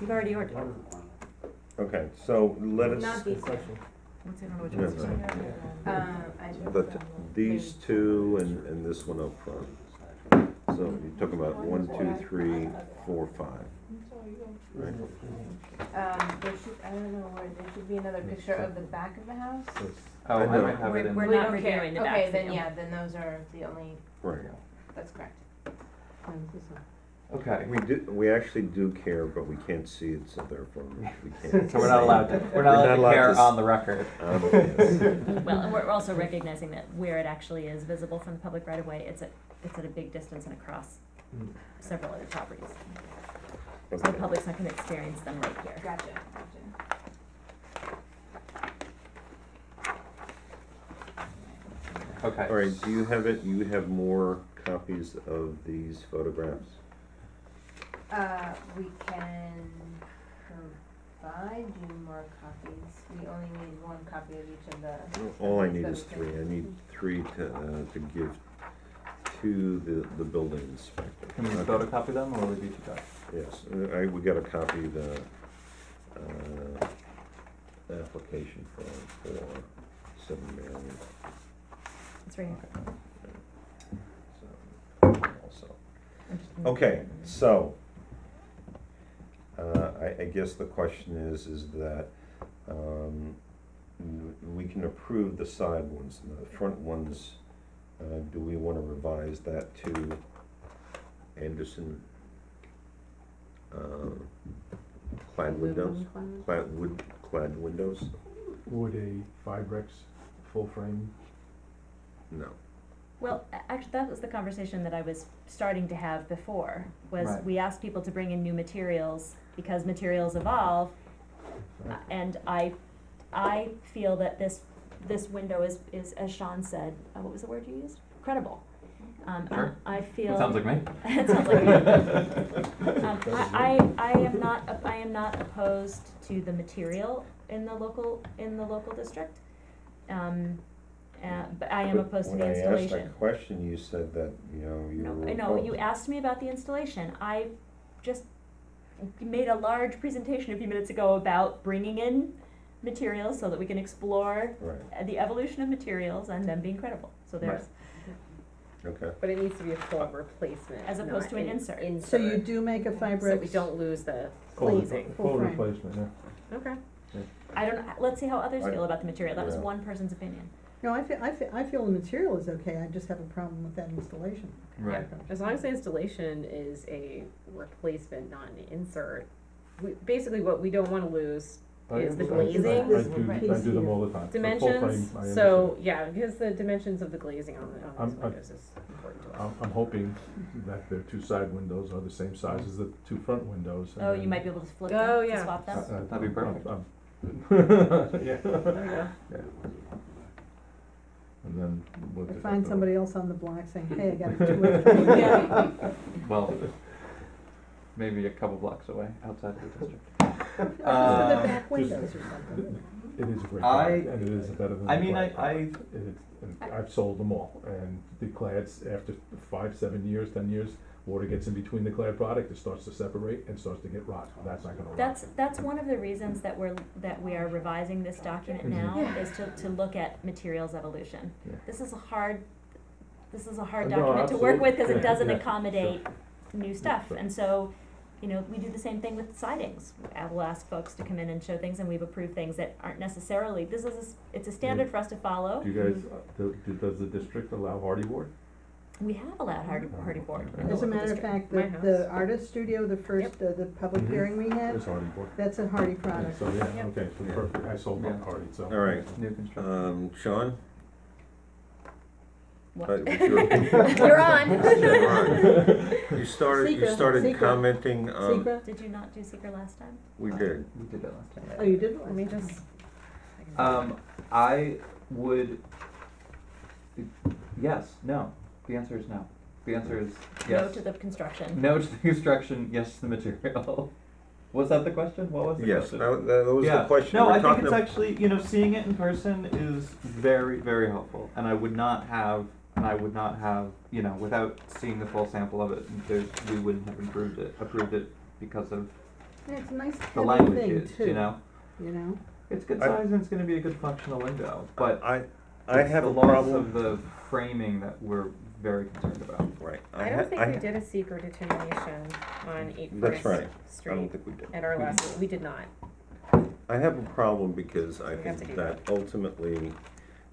You've already ordered. Okay, so let us, Not these Good two. question. What's it, I don't know which Yeah, ones. I just. but these two and this one up front. So you're talking about 1, 2, 3, 4, 5. Right. There should, I don't know where, there should be another picture of the back of the house. Oh, I I know. might have it in. We're We not don't care. reviewing the back Okay, for then you. yeah, then those are the only, Right. that's correct. How's this one? Okay. We actually do care, but we can't see it, so therefore we can't. So we're not allowed to, we're not allowed to care to on the record. Yes. Well, and we're also recognizing that where it actually is visible from the public right of way, it's at a big distance and across several other properties. So the Okay. public's not gonna experience them right here. Gotcha. Okay. All right, do you have it, you have more copies of these photographs? We can provide you more copies. We only need one copy of each of the. All I need is 3. I need 3 to give to the building inspector. Can we Okay. photocopy them or would it be too dark? Yes, we got a copy of the application for 7 million, It's right here. so, also. I'm just Okay, so, I guess the question is that, we can approve the side ones, and the front ones, do we wanna revise that to Anderson, clad windows? Clad windows? Would a Fibrex full frame? No. Well, actually, that was the conversation that I was starting to have before, was Right. we asked people to bring in new materials because materials evolve. And I feel that this window is, as Sean said, what was the word you used? Credible. Sure. I feel. It sounds like me. It sounds like me. I am not opposed to the material in the local district. But I am opposed to the installation. When I asked that question, you said that, you No, were I know, you asked me about the installation. I just made a large presentation a few minutes ago about bringing in materials so that we can explore Right, the evolution of materials and them being credible. So there's, okay. But it needs to be a full replacement, as opposed not to an insert. So you do make a So Fibrex? we don't lose the Full- glazing. full frame. replacement, yeah. Okay. I don't, let's see how others I- feel about the material. That was yeah. one person's opinion. No, I feel the material is okay, I just have a problem with that installation. Right. As long as the installation is a replacement, not an insert, basically what we don't wanna lose is the glazing. I This do them all the time. For full frame, dimensions, I so, yeah, because the dimensions of the glazing on these I'm- windows is important to us. I'm hoping that the two side windows are the same size as the two front windows. and Oh, you then- might be able to flip Oh, them, to yeah. swap them? That'd be perfect. Yeah. There you go. Yeah. And then we'll I just find have to- somebody else on the block saying, hey, I got a 2 or 3. Yeah. Well, maybe a couple blocks away, outside of the district. For the back windows or something. It is a great I- product, and it is better than the I mean, clad I- product. It is, and I've sold them all, and the clads, after 5, 7 years, 10 years, water gets in between the clad product, it starts to separate and starts to get rot. That's not gonna rot. That's one of the reasons that we are revising this document Mhm. now, Yeah. is to look at materials evolution. Yeah. This is a hard No, document to work with, cause it absolutely. doesn't Yeah, accommodate new stuff, Sure. and so, we do the same thing with sidings. We'll ask folks to come in and show things, and we've approved things that aren't necessarily, it's a standard for us to follow. Do you guys, does the district allow hardy board? We have allowed hardy board in the As a local matter of district. fact, My the house. artist studio, the first, the public Mhm. hearing we had, It's hardy board. that's a hardy Yeah, product. so, yeah, Yep. okay, so Yeah. perfect, I sold my Yeah. hardy, so. All right, New construction. Sean? What? You're on. You started Secret. commenting, Secret? Did you not do seeker last time? we did. We did that last time. Oh, you did? Let me just. I would, yes, no. The answer is no. The answer is yes. No to the construction. No to the construction, yes to the material. Was that the question? What was the Yes, question? that was the Yeah. question. No, We're I think talking it's ab- actually, seeing it in person is very, very helpful. And I would not have, without seeing the full sample of it, we wouldn't have approved it because of Yeah, it's a nice the heavy language thing is, too, you know? It's good I- size and it's gonna be a good functional window, but I it's have the a loss problem. of the framing that we're very concerned about. Right. I don't think we did a secret determination on 8 That's First right. I don't Street think we did. at our last meeting. We did not. I have a problem because I We have to think do that ultimately,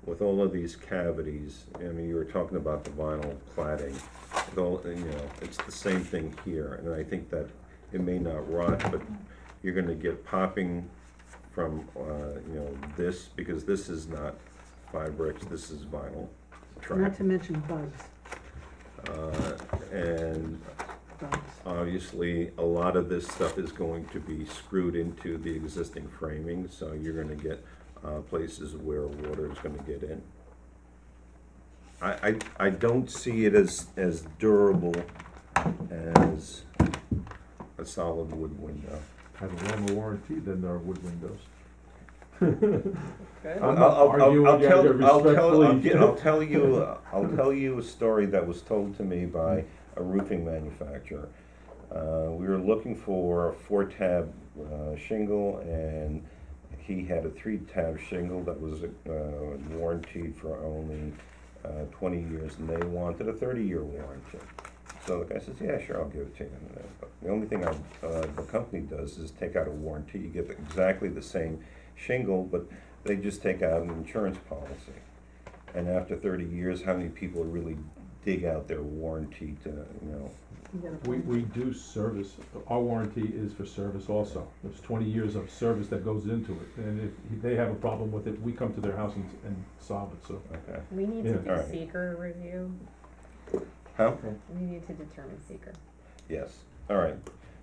with all of these cavities, you were talking about the vinyl cladding, though, it's the same thing here, and I think that it may not rot, but you're gonna get popping from, this, because this is not Fibrex, this is vinyl Not track. to mention bugs, And bugs. obviously, a lot of this stuff is going to be screwed into the existing framing, so you're gonna get places where water is gonna get in. I don't see it as durable as a solid wood window. Has a longer warranty than our wood windows. Good. I'm not arguing with you, I respectfully- I'll tell you a story that was told to me by a roofing manufacturer. We were looking for a 4-tab shingle, and he had a 3-tab shingle that was warranted for only 20 years, and they wanted a 30-year warranty. So the guy says, yeah, sure, I'll give it to you. But the only thing the company does is take out a warranty. You get exactly the same shingle, but they just take out an insurance policy. And after 30 years, how many people really dig out their warranty to, You gotta We, find- we do service, our warranty is for service also. There's 20 years of service that goes into it, and if they have a problem with it, we come to their house and solve it, so. okay. We need to Yeah. do Alright. seeker review, How? we need to determine seeker. Yes, all right.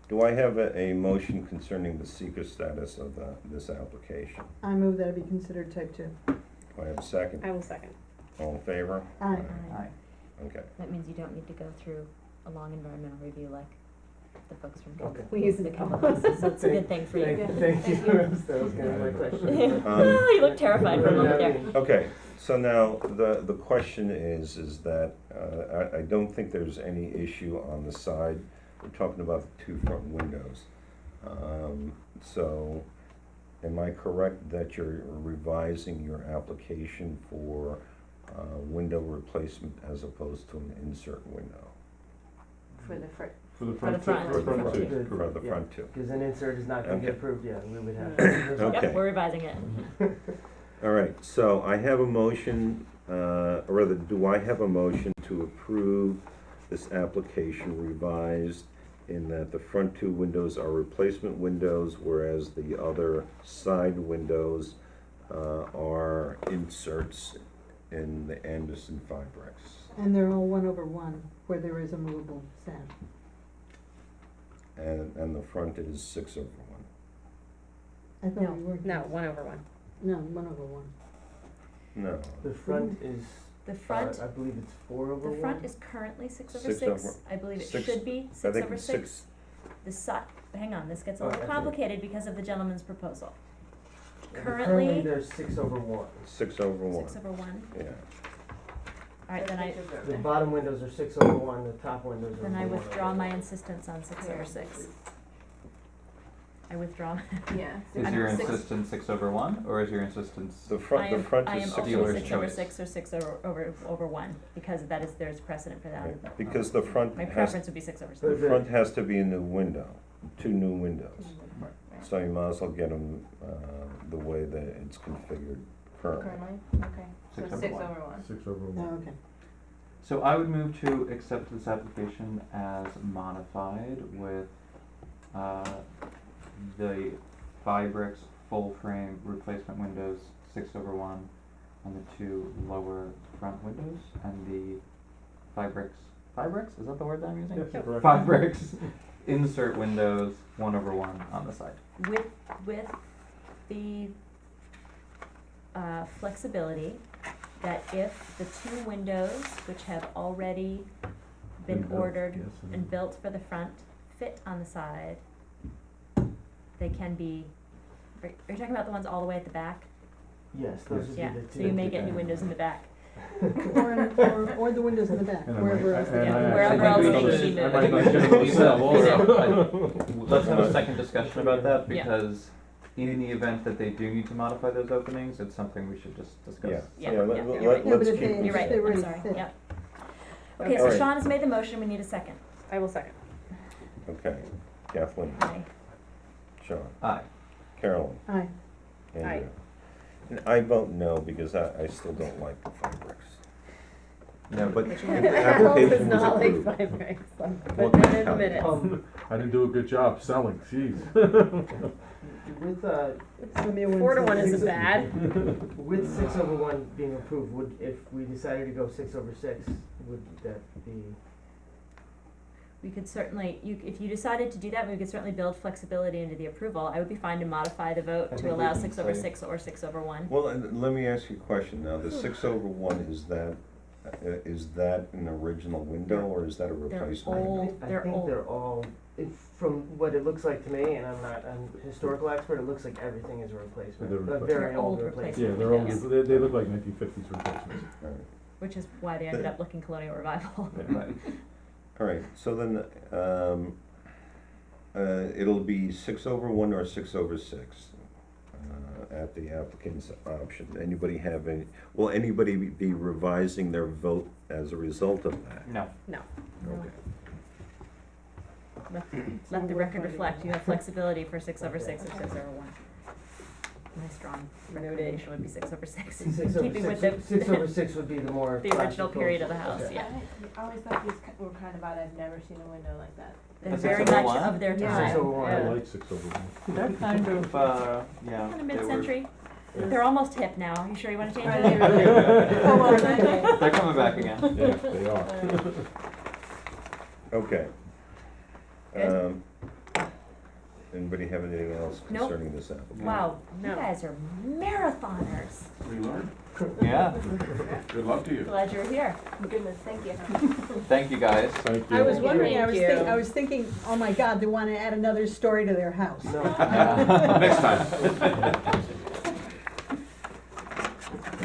Do I have a motion concerning the seeker status of this application? I move that it be considered type 2. Do I have a second? I will second. All in favor? Aye. Aye. Okay. That means you don't need to go through a long environmental review like the folks from Okay. We use the the chemical places, so it's a good thing for you. Thank you, that was kind of my question. You look terrified for a moment there. Okay, so now the question is that I don't think there's any issue on the side. We're talking about the 2 front windows. So am I correct that you're revising your application for window replacement as opposed to an insert window? For the front. For the front front, two. for the front two, Good. For correct. the front two? Because an insert is not gonna get Okay. approved, yeah, we would have. Okay. Yep, we're revising it. All right, so I have a motion, or rather, do I have a motion to approve this application revised in that the front 2 windows are replacement windows, whereas the other side windows are inserts in the Anderson Fibrex? And they're all 1/1, where there is a movable stab. And the front is 6/1. I thought No. we were. No, 1/1. No, 1/1. No. The front is, The front, I believe it's 4/1. the front is currently 6/6. 6/6. I believe it Six- should be I 6/6. think it's 6. The side, hang on, this gets a Oh, little I see. complicated because of the gentleman's proposal. Currently, Currently, there's 6/1. 6/1. 6/1. Yeah. Alright, The bottom windows are 6/1, the top windows are. then I 1/1. withdraw my insistence on 6/6. I withdraw. Yeah. Is your Six- insistence 6/1, or is your insistence? The front is I am 6/1. also dealer's 6/6 or 6/1, because that is, there's precedent for that. Right, because the front My has, preference would be 6/6. the front has to be a new window, 2 new windows. Right. So you might as well get them the way that it's configured currently. Currently, okay, so 6/1. 6/1. 6/1. Oh, okay. So I would move to accept this application as modified with the Fibrex full frame replacement windows 6/1 on the 2 lower front windows, and the Fibrex, is that the word that I'm using? Yes, correct. Fibrex insert windows 1/1 on the side. With the flexibility that if the 2 windows, which have already been built, ordered yes, and built for the front, fit on the side, they can be, are you talking about the ones all the way at the back? Yes, those would be Yeah, the so 2. you may get new windows in the back. Or the windows in the back, And I wherever might- else. and they I are. Wherever actually else might they be- need I it. might be general sale also. Let's have a second discussion about that, Yeah. because in the event that they do need to modify those openings, it's something we should just discuss. Yeah, Yeah, yeah, yeah, let, you're let, right. Yeah, but let's if keep. they- You're right, They I'm already sorry, fit. yep. Okay, so Alright. Sean has made the motion, we need a second. I will second. Okay, Kathleen, Aye. Sean, Aye. Carolyn, Aye. Andrea. And I vote no because I still don't like the Fibrex. No, but But you the have- application Is was not like approved. Fibrex, Well, but then in a minute. I didn't do a good job selling, jeez. With, Some new ones 4/1 that- isn't bad. with 6/1 being approved, would, if we decided to go 6/6, would that be? We could certainly, if you decided to do that, we could certainly build flexibility into the approval. I would be fine to modify the vote I to think allow we can 6/6 or 6/1. Well, and let me ask you a question now. The 6/1, is that an original window or is that a They're replacement? old, I they're think old. they're all, from what it looks like to me, and I'm not a historical expert, it looks like everything is a replacement, They're a very They're old old replacement. Yeah, they're all, Yes. they look like 1950s replacements. All right. Which is why they ended up looking colonial revival. Yeah. Right. All right, so then, it'll be 6/1 or 6/6 at the applicant's option. Will anybody be revising their vote as a result of that? No. No. Okay. let the record reflect, you have flexibility for 6/6 or 6/1. My strong recommendation would be 6/6, keeping with the, 6/6 would be the more. the original classic period of the approach. house, Okay. yeah. I always thought these were kind of odd, I've never seen a window like that. They're That's very 6/1? much of their Yeah. time. 6/1. I Yeah. like 6/1. They're kind of, yeah. Kind of they were- mid-century. They're almost hip now. You sure you want to change Are they it? really? Oh, well, then- They're coming back again. Yeah, they are. Okay. Good. Anybody have anything else Nope. concerning this application? Wow, you No. guys are marathoners. We learned. Yeah, Good luck to you. Glad you're here. Goodness, thank you. thank you guys. Thank you. I was wondering, Thank I you. was thinking, oh my God, they wanna add another story to their house. No. Next time.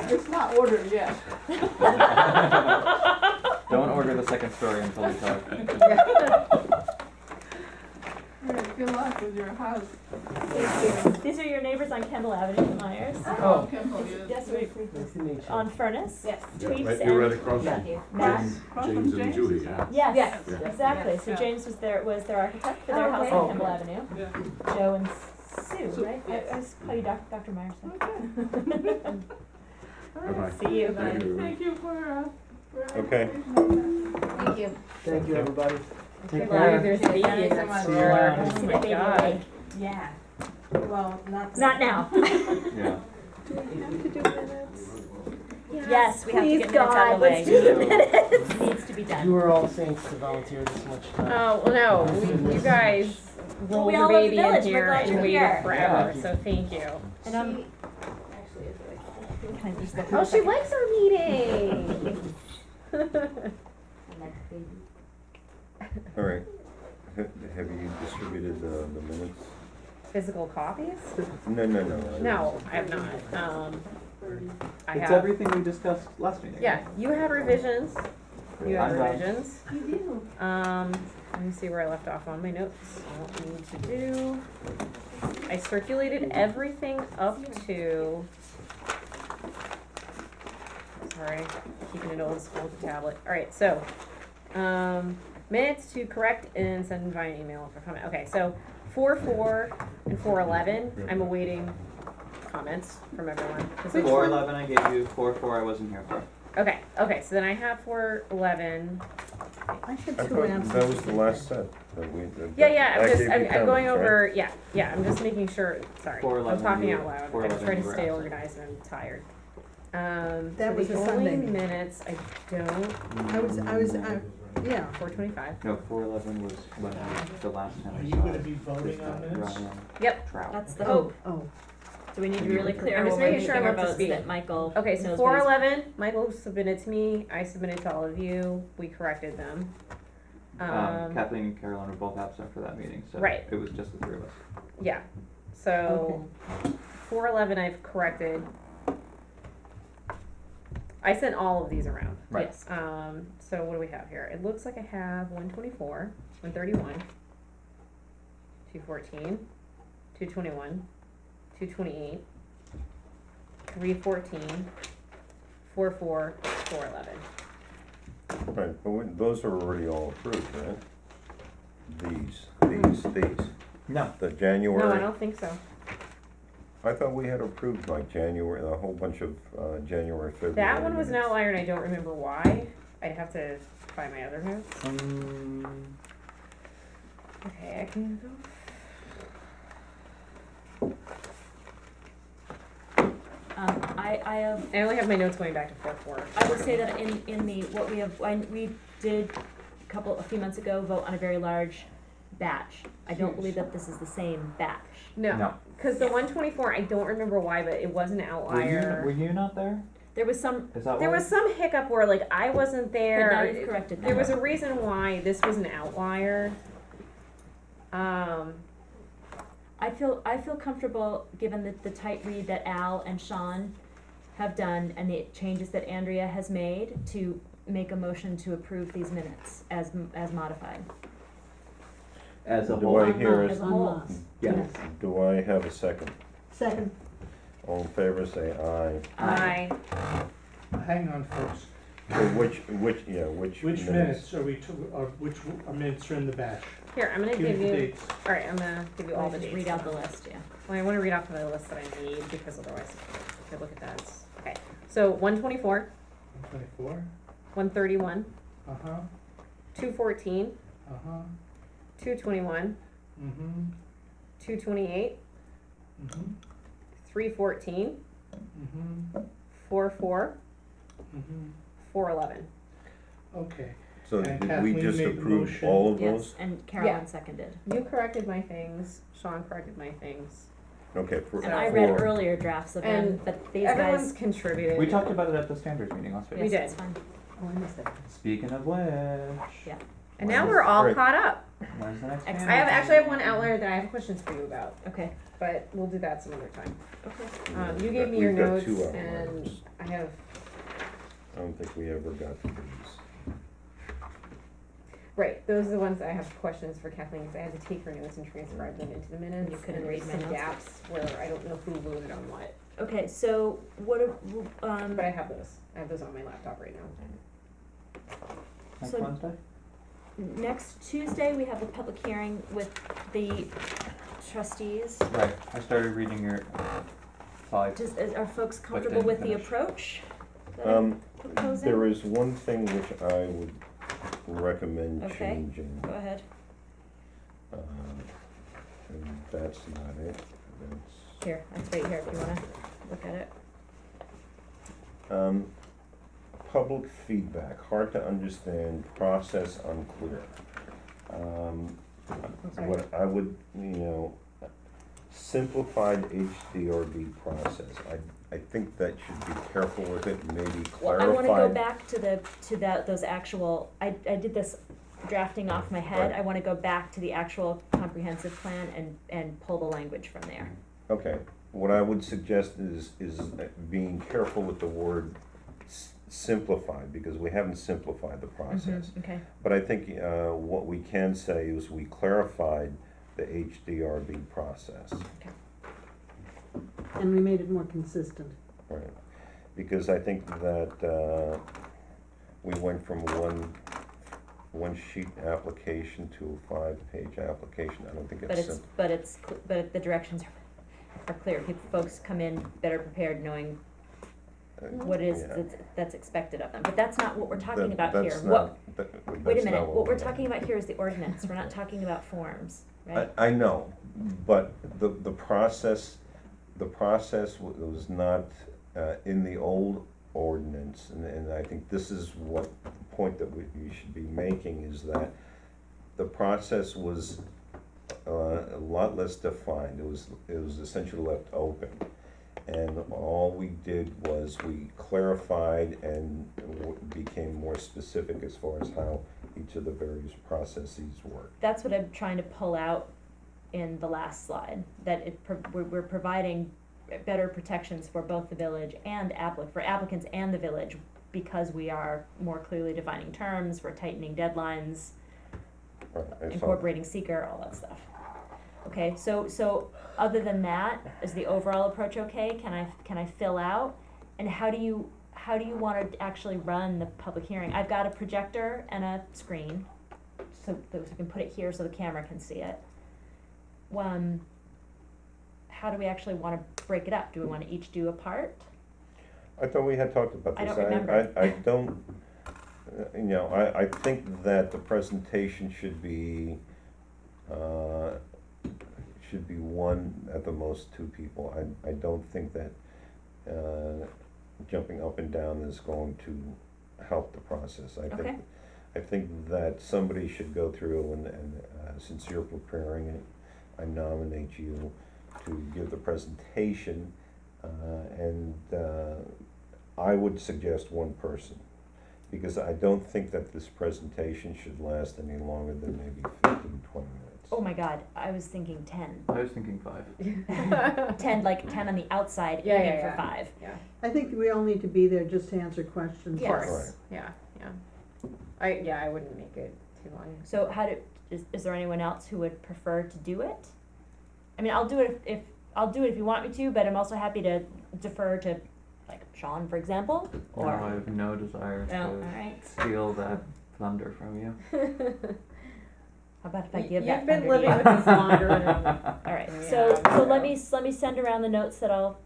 It's not ordered yet. Don't order the second story until we talk. Good luck with your house. These are your neighbors on Kendall Avenue, the Myers. Oh, Yes, we, nice to meet you. on Furnace. Yes. Tweets You're right and across Yeah. from Matt. James and Judy, yeah. Yes, Yes. Yeah. exactly. So Yeah. James was their architect for their Oh, house okay. on Kendall Avenue. Yeah. Joe and Sue, right? I was call you Dr. Myers. Bye-bye. See you. Thank you for Okay. Thank you. Thank you, everybody. Good Take luck. care. There's Yeah, baby thank you in so much. the store. Just Oh see my the baby God. awake. Yeah. Well, not. Not now. Yeah. Do we have to do minutes? Yes, we have to Please, get minutes out God, of the way. let's do the minutes. Needs to be You done. were all saints to volunteer this much time. Oh, well, no, you guys rolled we the all love the baby in village. We're here glad and you're waited here. forever, Yeah. so thank you. And I'm, Actually, it's like. can I just look Oh, real she quick? likes our meeting. All right. Have you distributed the minutes? Physical copies? No. No, I have not. I It's have, everything we discussed last meeting. yeah, you had revisions. You had I'm done. revisions. You do. Let me see where I left off on my notes. What we need to do. I circulated everything up to. Sorry, keeping it old school with the tablet. Alright, so, minutes to correct and send via email for comment. Okay, so 4:4 and 4:11, I'm awaiting comments from everyone. 'Cause those- 4:11 I gave you, 4:4 I wasn't here for. Okay, so then I have 4:11. I had I two thought answers. that was the last set that we. Yeah, I gave you I'm going comments, right? over, yeah, I'm just making sure, sorry, I'm 4:11 talking you- out loud, I'm 4:11 trying you to were stay absent. organized and I'm tired. That So was the a only Sunday. minutes I don't, Yeah, 4:25. No, 4:11 was when the last time I Are you saw gonna it. be voting on minutes? Yep. Trout. That's the Oh. hope. oh, So we need to be really clear I'm when just we're making sure making I'm our up to votes speed. that Michael Okay, so knows what he's. 4:11, Michael submitted to me, I submitted to all of you, we corrected them. Kathleen and Carolyn were both absent for that meeting, so Right. it was just the three of us. Yeah, so 4:11 I've corrected. I sent all of these around. Right. Yes. So what do we have here? It looks like I have 124, 131, 214, 221, 228, 314, 44, 411. Right, but those are already all approved, right? These. No. The January. No, I don't think so. I thought we had approved like January, a whole bunch of, January, February. That one was an minutes. outlier and I don't remember why. I'd have to find my other notes. Okay, I can go. I have, I only have my notes going back to 4:4. I will say that in the, what we have, we did a few months ago, vote on a very large batch. I don't believe that this is the same batch. No, because the 124, I don't remember why, but it was an Were outlier. you not there? There was some, Is that There why? was some hiccup where like I wasn't but there. now you've corrected that. There was a reason why this was an outlier. I feel comfortable, given the tight read that Al and Sean have done and the changes that Andrea has made, to make a motion to approve these minutes as modified. As a Do whole. I hear As a, a whole. Yes. do I have a second? second, All in favor, say aye. I Hang on, folks. So which Which minutes? minutes are we, or which minutes are in the batch? Here, I'm gonna Give me give the you, dates. alright, I'm gonna give you all the Just dates. read out the list, yeah. Well, I wanna read off the list that I need, because otherwise, if I look at that, it's, okay. So 124, 24, 131, uh-huh, 214, uh-huh, 221, mm-hmm, 228, mm-hmm, 314, mm-hmm, 44, mm-hmm, 411. okay. So And did we Kathleen just made the approve motion. all of those? Yes, and Carolyn seconded. You corrected my things, Sean corrected my things. Okay, for, And I read for- earlier drafts of them, And but these Everyone's guys, contributed. We talked about it at the standards meeting last week. We yes, did. it's fine. Oh, I missed that. Speaking of which. Yeah. And now we're all Great. caught up. When's the next Excellent. I actually have one outlier that I have questions for you about, Okay, but we'll do that some other time. okay. You gave me your We've got notes two and outliers. I have, I don't think we ever got to these. right, those are the ones that I have questions for Kathleen, because I had to take her notes and transcribe them into the minutes. You couldn't and read there's my some notes? gaps where I don't know who voted on what, Okay, so what, but I have those. I have those on my laptop right now. Next So- Wednesday? next Tuesday, we have a public hearing with the trustees. Right, I started reading your slide. Are folks comfortable didn't with the finish. approach that I'm proposing? There is one thing which I would recommend Okay. changing, Go ahead. and that's not it, that's. Here, that's right here if you wanna look at it. Public feedback, hard to understand, process unclear. sorry. What I would, simplified HDRB process, I think that should be careful with it, maybe Well, clarify. I wanna go back to those actual, I did this drafting off my head. Right. I wanna go back to the actual comprehensive plan and pull the language from there. Okay, what I would suggest is being careful with the word simplified, because we haven't simplified the process. Okay, But I think what we can say is we clarified the HDRB process, And we made it more consistent. right? Because I think that we went from one sheet application to a 5-page application. I don't think but it's it's, simple. but the directions are clear. Folks come in better prepared, knowing what it is Yeah. that's expected of them. But that's not what we're talking about here. That's What, not- that- wait a that's minute, not what we're we- talking about here is the ordinance. We're not talking about forms, right? I know, but the process was not in the old ordinance, and I think this is what the point that you should be making, is that the process was a lot less defined. It was essentially left open. And all we did was we clarified and became more specific as far as how each of the various processes work. That's what I'm trying to pull out in the last slide, that we're providing better protections for both the village and for applicants and the village, because we are more clearly defining terms, we're tightening deadlines, Right, and so- incorporating seeker, all that stuff. Okay, so other than that, is the overall approach okay? Can I fill out? And how do you wanna actually run the public hearing? I've got a projector and a screen, so that we can put it here so the camera can see it. How do we actually wanna break it up? Do we wanna each do a part? I thought we had talked about I this. don't remember. I don't, I think that the presentation should be one, at the most, 2 people. I don't think that jumping up and down is going to help the process. Okay. I think that somebody should go through and since you're preparing it, I nominate you to give the presentation, and I would suggest one person, because I don't think that this presentation should last any longer than maybe 15, 20 minutes. Oh my god, I was thinking 10. I was thinking 5. 10, like 10 on the outside, Yeah, aiming yeah, for yeah. 5. Yeah, I think we all need to be there just to answer questions. of Yes. course, yeah. I wouldn't make it too long. So is there anyone else who would prefer to do it? I mean, I'll do it if you want me to, but I'm also happy to defer to like Sean, for example, or? No, I have no desire Oh, to alright. steal that thunder from you. How about if I give that You've been thunder to living you? with us longer than. Alright, Yeah, so let me send around the notes that I'll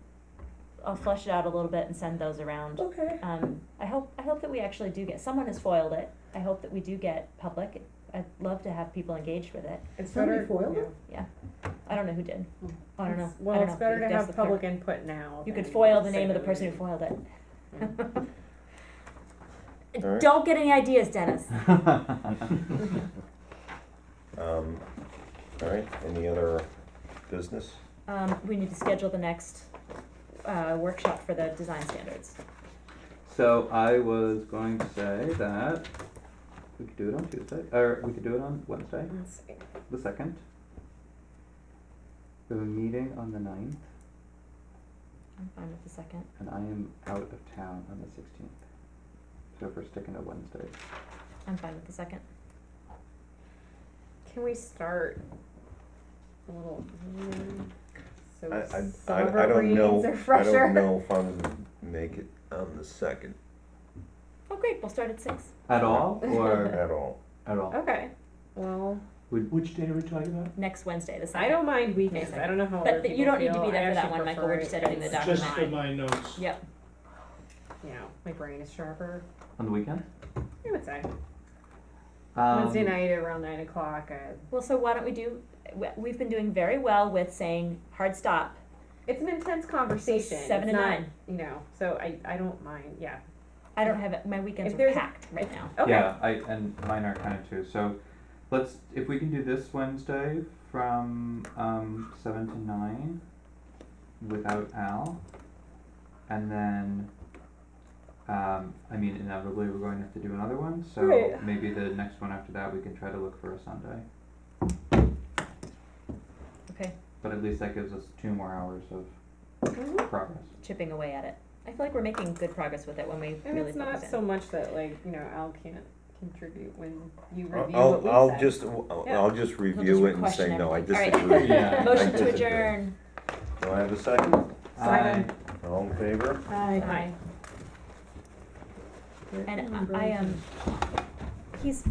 flesh it out a little bit and send those around. Okay. I hope that we actually do get, someone has foiled it, I hope that we do get public, I'd love to have people engaged with it. It's Somebody better. foiled it? yeah. I don't know who did, I don't know. I Well, don't it's know. better to That's have the clerk. public input now. You than could foil the say name of the that person we- who foiled it. Yeah. All right. Don't get any ideas, Dennis. All right, any other business? We need to schedule the next, workshop for the design standards. So I was going to say that we could do it on Tuesday, or we could do it on Wednesday, Let's see. the 2nd. We have a meeting on the 9th, I'm fine with the second. and I am out of town on the 16th. So if we're sticking to Wednesday. I'm fine with the second. Can we start a little? So some I of our don't know, brains are I fresher. don't know if I'm gonna make it on the 2nd Oh, great, we'll start at 6. At all, or at all. at all? Okay. Well, Which day are we talking about? Next Wednesday, the second. I don't mind weekends. Amazing. I don't know how But other you people don't need to feel. be there I for that actually one, Michael, prefer we're just it. editing the It's document. Just for my notes. Yep, You know, my brain is sharper. On the weekend? I would say Um, Wednesday night around 9 o'clock. well, so why don't we do, we've been doing very well with saying hard stop. It's an intense conversation. 7 It's to not, 9. You know, so I don't mind. Yeah. I don't have it, my weekends If are there's- packed right now. Okay. Yeah, and mine are kind of too. So if we can do this Wednesday from 7 to 9 without Al, and then I mean inevitably we're going to have to do another one. So Right. maybe the next one after that we can try to look for a Sunday. Okay, But at least that gives us 2 more hours of progress. chipping away at it. I feel like we're making good progress with it when we And really it's focus not in. so much that Al can't contribute when you review I'll, what we I'll said. just, Yeah. I'll just review it and say, question no, I everything. disagree. All right. Yeah. Motion I to disagree. adjourn. Do I have a second? Second. All in favor? Aye. Aye. And I he's,